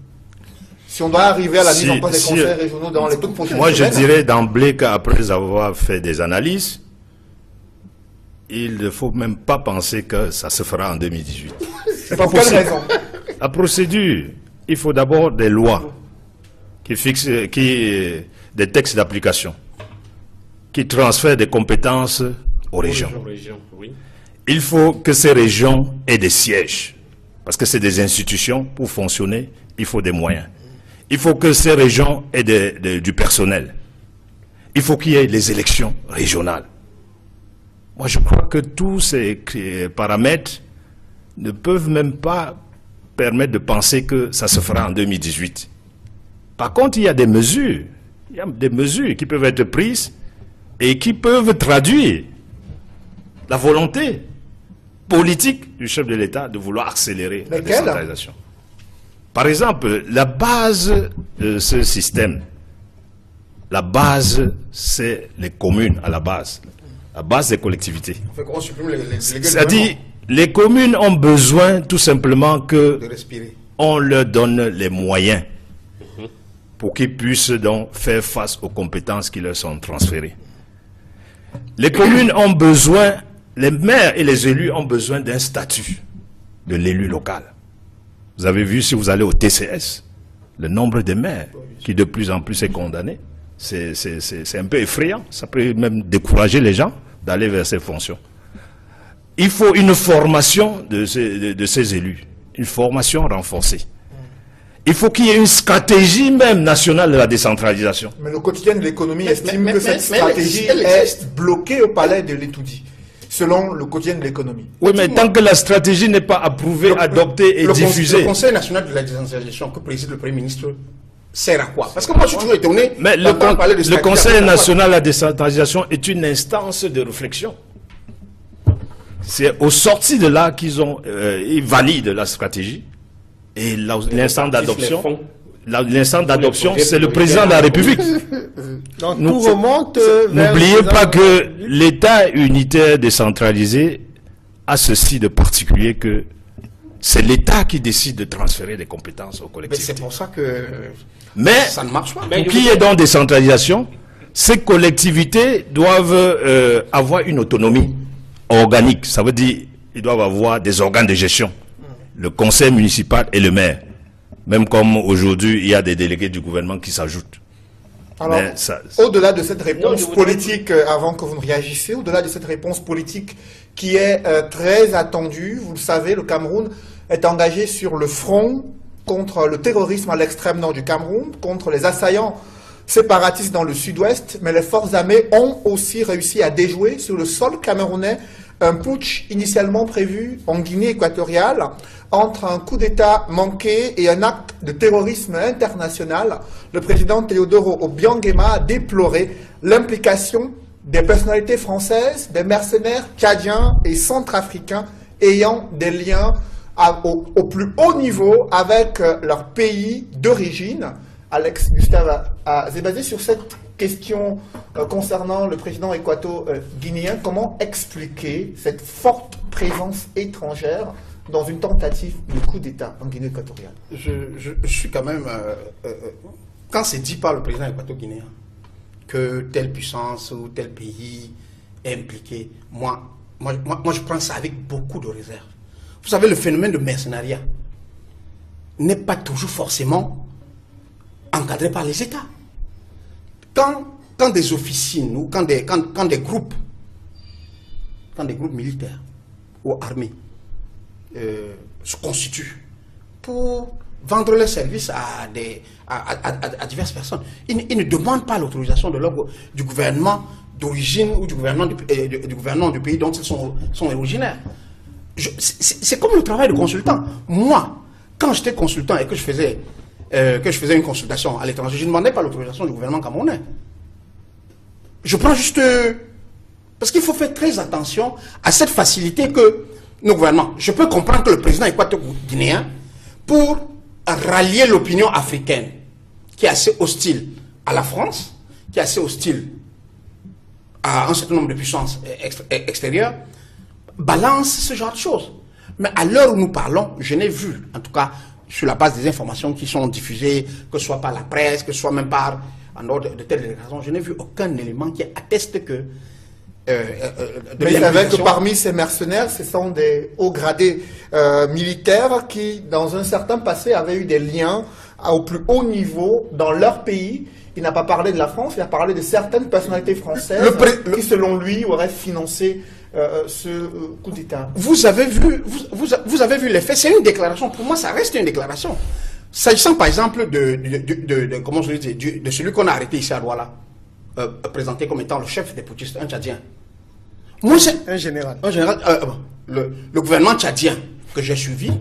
[SPEAKER 1] Si on doit arriver à la mise en place des conseils régionaux dans les toutes prochaines semaines...
[SPEAKER 3] Moi, je dirais d'emblée qu'après avoir fait des analyses, il ne faut même pas penser que ça se fera en 2018.
[SPEAKER 1] C'est pas possible. Quelle raison?
[SPEAKER 3] La procédure, il faut d'abord des lois qui fixent, des textes d'application, qui transfèrent des compétences aux régions. Il faut que ces régions aient des sièges, parce que c'est des institutions. Pour fonctionner, il faut des moyens. Il faut que ces régions aient du personnel. Il faut qu'il y ait les élections régionales. Moi, je crois que tous ces paramètres ne peuvent même pas permettre de penser que ça se fera en 2018. Par contre, il y a des mesures qui peuvent être prises et qui peuvent traduire la volonté politique du chef de l'État de vouloir accélérer la décentralisation. Par exemple, la base de ce système la base, c'est les communes à la base des collectivités. C'est-à-dire, les communes ont besoin tout simplement que on leur donne les moyens pour qu'ils puissent donc faire face aux compétences qui leur sont transférées. Les communes ont besoin, les maires et les élus ont besoin d'un statut de l'élu local. Vous avez vu, si vous allez au TCS, le nombre de maires qui de plus en plus est condamné, c'est un peu effrayant. Ça peut même décourager les gens d'aller vers ces fonctions. Il faut une formation de ces élus, une formation renforcée. Il faut qu'il y ait une stratégie même nationale de la décentralisation.
[SPEAKER 1] Mais le quotidien de l'économie estime que cette stratégie est bloquée au palais de l'Etoudi, selon le quotidien de l'économie.
[SPEAKER 3] Oui, mais tant que la stratégie n'est pas approuvée, adoptée et diffusée...
[SPEAKER 4] Le Conseil national de la décentralisation que préside le Premier ministre sert à quoi? Parce que moi, je suis toujours étonné...
[SPEAKER 3] Mais le Conseil national de la décentralisation est une instance de réflexion. C'est au sorti de là qu'ils ils valident la stratégie. Et l'instant d'adoption, c'est le président de la République.
[SPEAKER 6] Donc tout remonte.
[SPEAKER 3] N'oubliez pas que l'État unitaire décentralisé a ceci de particulier que c'est l'État qui décide de transférer des compétences aux collectivités.
[SPEAKER 4] Mais c'est pour ça que ça ne marche pas.
[SPEAKER 3] Pour qu'il y ait donc décentralisation, ces collectivités doivent avoir une autonomie organique. Ça veut dire qu'ils doivent avoir des organes de gestion. Le conseil municipal et le maire. Même comme aujourd'hui, il y a des délégués du gouvernement qui s'ajoutent.
[SPEAKER 1] Alors, au-delà de cette réponse politique, avant que vous ne réagissiez, au-delà de cette réponse politique qui est très attendue, vous le savez, le Cameroun est engagé sur le front contre le terrorisme à l'extrême nord du Cameroun, contre les assaillants séparatistes dans le sud-ouest, mais les forces armées ont aussi réussi à déjouer sur le sol camerounais un putsch initialement prévu en Guinée équatoriale entre un coup d'État manqué et un acte de terrorisme international. Le président Théodore Obiangema a déploré l'implication des personnalités françaises, des mercenaires tchadiens et centrafricains ayant des liens au plus haut niveau avec leur pays d'origine. Alex Gustave s'est basé sur cette question concernant le président équato-guinéen. Comment expliquer cette forte présence étrangère dans une tentative de coup d'État en Guinée équatoriale?
[SPEAKER 4] Je suis quand même... quand c'est dit par le président équato-guinéen que telle puissance ou tel pays est impliqué, moi je prends ça avec beaucoup de réserve. Vous savez, le phénomène de mercenariat n'est pas toujours forcément encadré par les États. Quand des officines ou quand des groupes militaires ou armés se constituent pour vendre leurs services à diverses personnes, ils ne demandent pas l'autorisation du gouvernement d'origine ou du gouvernement du pays dont ils sont originaires. C'est comme le travail de consultant. Moi, quand j'étais consultant et que je faisais une consultation à l'étranger, je ne demandais pas l'autorisation du gouvernement camerounais. Je prends juste... parce qu'il faut faire très attention à cette facilité que nos gouvernements... Je peux comprendre que le président équato-guinéen, pour rallier l'opinion africaine, qui est assez hostile à la France, qui est assez hostile à un certain nombre de puissances extérieures, balance ce genre de choses. Mais à l'heure où nous parlons, je n'ai vu, en tout cas sur la base des informations qui sont diffusées, que ce soit par la presse, que ce soit même par en dehors de telles déclarations, je n'ai vu aucun élément qui atteste que...
[SPEAKER 1] mais il savait que parmi ces mercenaires, ce sont des hauts gradés militaires qui, dans un certain passé, avaient eu des liens au plus haut niveau dans leur pays. Il n'a pas parlé de la France, il a parlé de certaines personnalités françaises qui, selon lui, auraient financé ce coup d'État.
[SPEAKER 4] Vous avez vu les faits, c'est une déclaration. Pour moi, ça reste une déclaration. S'agissant, par exemple, comment je dis, de celui qu'on a arrêté ici à Douala, présenté comme étant le chef des putschistes, un Tchadien. Moi,
[SPEAKER 6] un général.
[SPEAKER 4] Le gouvernement tchadien que j'ai suivi,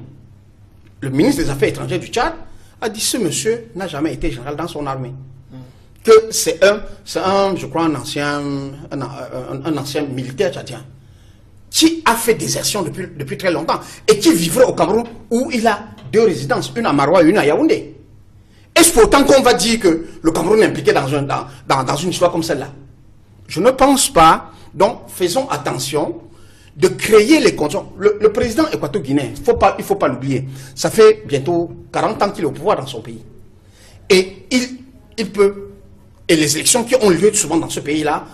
[SPEAKER 4] le ministre des Affaires étrangères du Tchad, a dit ce monsieur n'a jamais été général dans son armée. Que c'est je crois, un ancien militaire tchadien qui a fait désertion depuis très longtemps et qui vivrait au Cameroun où il a deux résidences, une à Maroua et une à Yaoundé. Est-ce pourtant qu'on va dire que le Cameroun est impliqué dans une histoire comme celle-là? Je ne pense pas. Donc, faisons attention de créer les conditions. Le président équato-guinéen, il ne faut pas l'oublier, ça fait bientôt 40 ans qu'il est au pouvoir dans son pays. Et il peut... Et les élections qui ont lieu souvent dans ce pays-là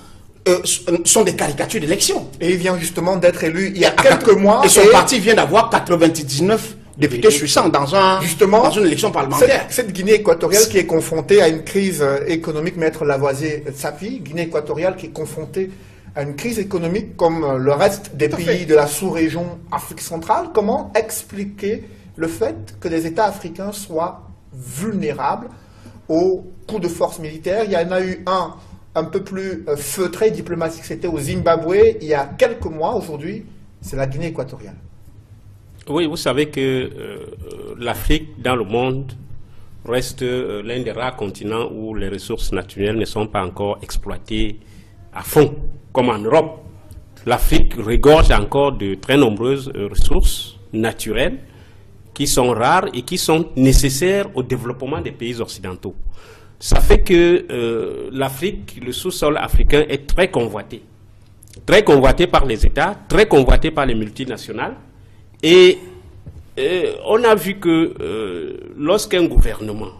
[SPEAKER 4] sont des caricatures d'élections.
[SPEAKER 1] Et il vient justement d'être élu il y a quelques mois.
[SPEAKER 4] Et son parti vient d'avoir 99 députés suissants dans une élection parlementaire.
[SPEAKER 1] Cette Guinée équatoriale qui est confrontée à une crise économique, Maître Lavoisier-Safi, Guinée équatoriale qui est confrontée à une crise économique comme le reste des pays de la sous-région Afrique centrale, comment expliquer le fait que les États africains soient vulnérables aux coups de force militaire? Il y en a eu un peu plus feutré, diplomatique, c'était au Zimbabwe il y a quelques mois. Aujourd'hui, c'est la Guinée équatoriale.
[SPEAKER 5] Oui, vous savez que l'Afrique dans le monde reste l'un des rares continents où les ressources naturelles ne sont pas encore exploitées à fond, comme en Europe. L'Afrique regorge encore de très nombreuses ressources naturelles qui sont rares et qui sont nécessaires au développement des pays occidentaux. Ça fait que l'Afrique, le sous-sol africain est très convoité par les États, très convoité par les multinationales. Et on a vu que lorsqu'un gouvernement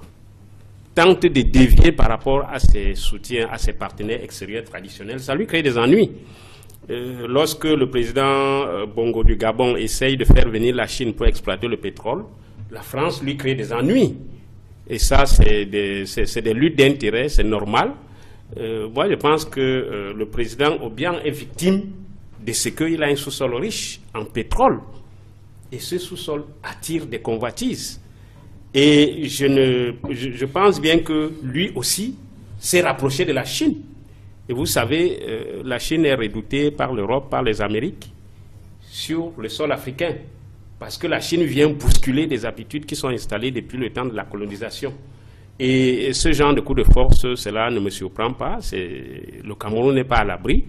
[SPEAKER 5] tente de dévier par rapport à ses soutiens, à ses partenaires extérieurs traditionnels, ça lui crée des ennuis. Lorsque le président Bongo du Gabon essaye de faire venir la Chine pour exploiter le pétrole, la France lui crée des ennuis. Et ça, c'est des luttes d'intérêt, c'est normal. Moi, je pense que le président Obiang est victime de ce qu'il a un sous-sol riche en pétrole. Et ce sous-sol attire des convoitises. Et je pense bien que lui aussi s'est rapproché de la Chine. Et vous savez, la Chine est redoutée par l'Europe, par les Amériques, sur le sol africain. Parce que la Chine vient bousculer des habitudes qui sont installées depuis le temps de la colonisation. Et ce genre de coup de force, cela ne me surprend pas. Le Cameroun n'est pas à l'abri.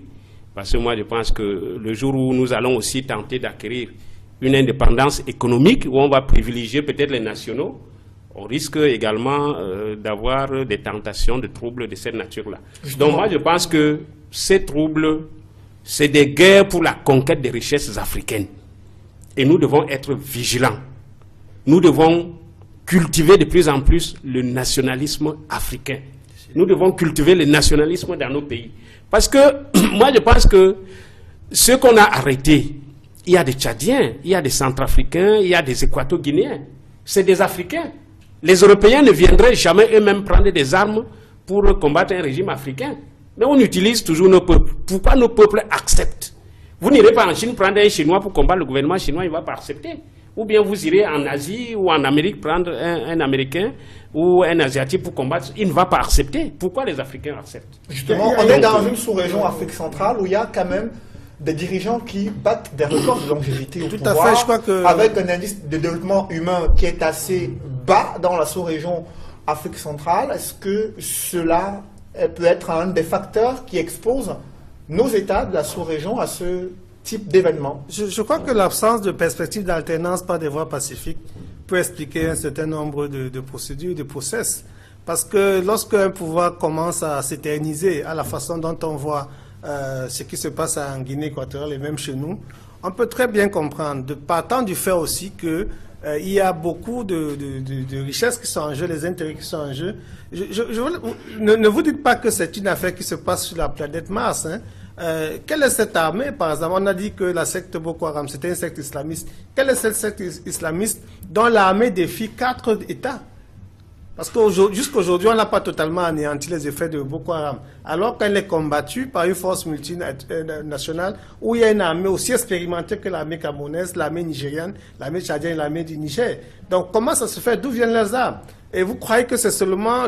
[SPEAKER 5] Parce que moi, je pense que le jour où nous allons aussi tenter d'acquérir une indépendance économique, où on va privilégier peut-être les nationaux, on risque également d'avoir des tentations de troubles de cette nature-là. Donc moi, je pense que ces troubles, c'est des guerres pour la conquête des richesses africaines. Et nous devons être vigilants. Nous devons cultiver de plus en plus le nationalisme africain. Nous devons cultiver le nationalisme dans nos pays. Parce que moi, je pense que ce qu'on a arrêté, il y a des Tchadiens, il y a des Centrafricains, il y a des Équato-Guinéens. C'est des Africains. Les Européens ne viendraient jamais eux-mêmes prendre des armes pour combattre un régime africain. Mais on utilise toujours nos peuples. Pourquoi nos peuples acceptent? Vous n'irez pas en Chine prendre un Chinois pour combattre le gouvernement chinois, il ne va pas accepter. Ou bien vous irez en Asie ou en Amérique prendre un Américain ou un Asiatique pour combattre, il ne va pas accepter. Pourquoi les Africains acceptent?
[SPEAKER 1] Justement, on est dans une sous-région Afrique centrale où il y a quand même des dirigeants qui battent des records de longévité au pouvoir,
[SPEAKER 6] à fait, je crois que...
[SPEAKER 1] avec un indice de développement humain qui est assez bas dans la sous-région Afrique centrale. Est-ce que cela peut être un des facteurs qui expose nos États de la sous-région à ce type d'événement?
[SPEAKER 6] Je crois que l'absence de perspective d'alternance par des voies pacifiques peut expliquer un certain nombre de procédures, de process. Parce que lorsqu'un pouvoir commence à s'éterniser à la façon dont on voit ce qui se passe en Guinée équatoriale et même chez nous, on peut très bien comprendre, partant du fait aussi que il y a beaucoup de richesses qui sont en jeu, les intérêts qui sont en jeu. Ne vous dites pas que c'est une affaire qui se passe sur la planète Mars. Hein. Quelle est cette armée, par exemple? On a dit que la secte Boko Haram, c'était une secte islamiste. Quelle est cette secte islamiste dont l'armée défie 4 États? Parce que jusqu'à aujourd'hui, on n'a pas totalement anéanti les effets de Boko Haram. Alors qu'elle est combattue par une force multinationale où il y a une armée aussi expérimentée que l'armée camerounaise, l'armée nigériane, l'armée tchadienne et l'armée du Niger. Donc comment ça se fait? D'où viennent les armes? Et vous croyez que c'est seulement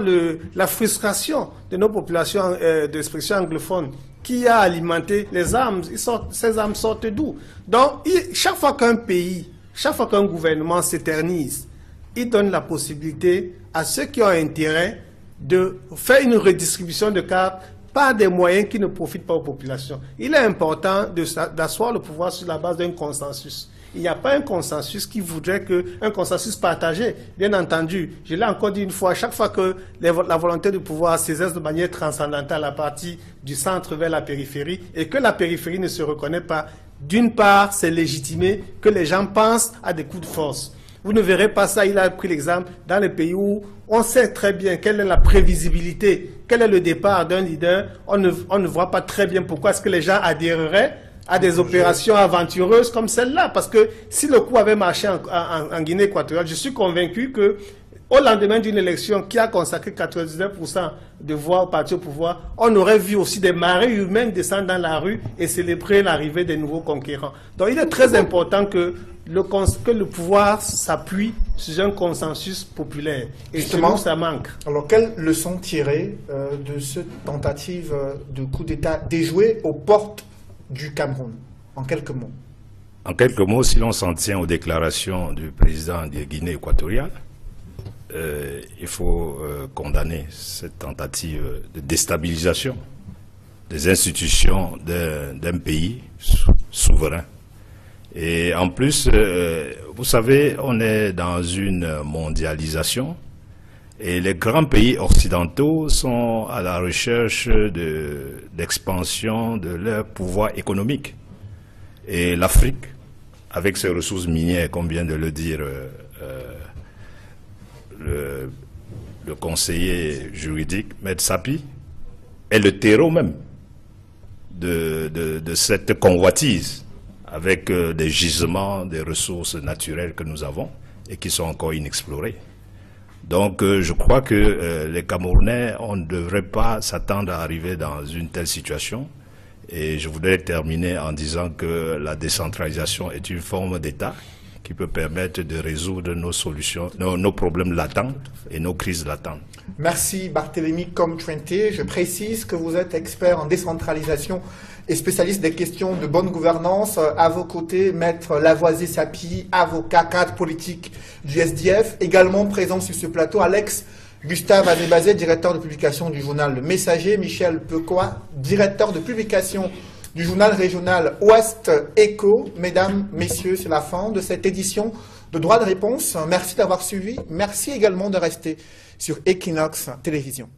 [SPEAKER 6] la frustration de nos populations d'expression anglophone qui a alimenté les armes? Ces armes sortent d'où? Donc chaque fois qu'un pays, chaque fois qu'un gouvernement s'éternise, il donne la possibilité à ceux qui ont intérêt de faire une redistribution de cartes par des moyens qui ne profitent pas aux populations. Il est important d'asseoir le pouvoir sur la base d'un consensus. il n'y a pas un consensus qui voudrait un consensus partagé. Bien entendu, je l'ai encore dit une fois, chaque fois que la volonté de pouvoir s'exerce de manière transcendantale à partir du centre vers la périphérie et que la périphérie ne se reconnaît pas, d'une part, c'est légitimé que les gens pensent à des coups de force. Vous ne verrez pas ça, il a pris l'exemple dans les pays où on sait très bien quelle est la prévisibilité, quel est le départ d'un leader, on ne voit pas très bien pourquoi est-ce que les gens adhéreraient à des opérations aventureuses comme celle-là. Parce que si le coup avait marché en Guinée équatoriale, je suis convaincu que au lendemain d'une élection qui a consacré 99% de voix au parti au pouvoir, on aurait vu aussi des marées humaines descendre dans la rue et célébrer l'arrivée des nouveaux conquérants. Donc il est très important que le pouvoir s'appuie sur un consensus populaire. Et justement, ça manque.
[SPEAKER 1] Alors, quelles leçons tirer de cette tentative de coup d'État déjouée aux portes du Cameroun, en quelques mots?
[SPEAKER 3] En quelques mots, si l'on s'en tient aux déclarations du président de Guinée équatoriale, il faut condamner cette tentative de déstabilisation des institutions d'un pays souverain. Et en plus, vous savez, on est dans une mondialisation et les grands pays occidentaux sont à la recherche d'expansion de leur pouvoir économique. Et l'Afrique, avec ses ressources minières, comme vient de le dire le conseiller juridique, M. Sapi, est le terreau même de cette convoitise, avec des gisements, des ressources naturelles que nous avons et qui sont encore inexplorées. Donc je crois que les Camerounais, on ne devrait pas s'attendre à arriver dans une telle situation. Et je voudrais terminer en disant que la décentralisation est une forme d'État qui peut permettre de résoudre nos solutions, nos problèmes latents et nos crises latentes.
[SPEAKER 1] Merci Barthélémy Komtwente. Je précise que vous êtes expert en décentralisation et spécialiste des questions de bonne gouvernance. À vos côtés, Maître Lavoisier Sapi, avocat, cadre politique du SDF. Également présent sur ce plateau, Alex Gustave Adébazé, directeur de publication du journal Le Messager. Michel Pecoy, directeur de publication du journal régional Ouest Écho. Mesdames, messieurs, c'est la fin de cette édition de Droit de réponse. Merci d'avoir suivi. Merci également de rester sur Equinox Télévision.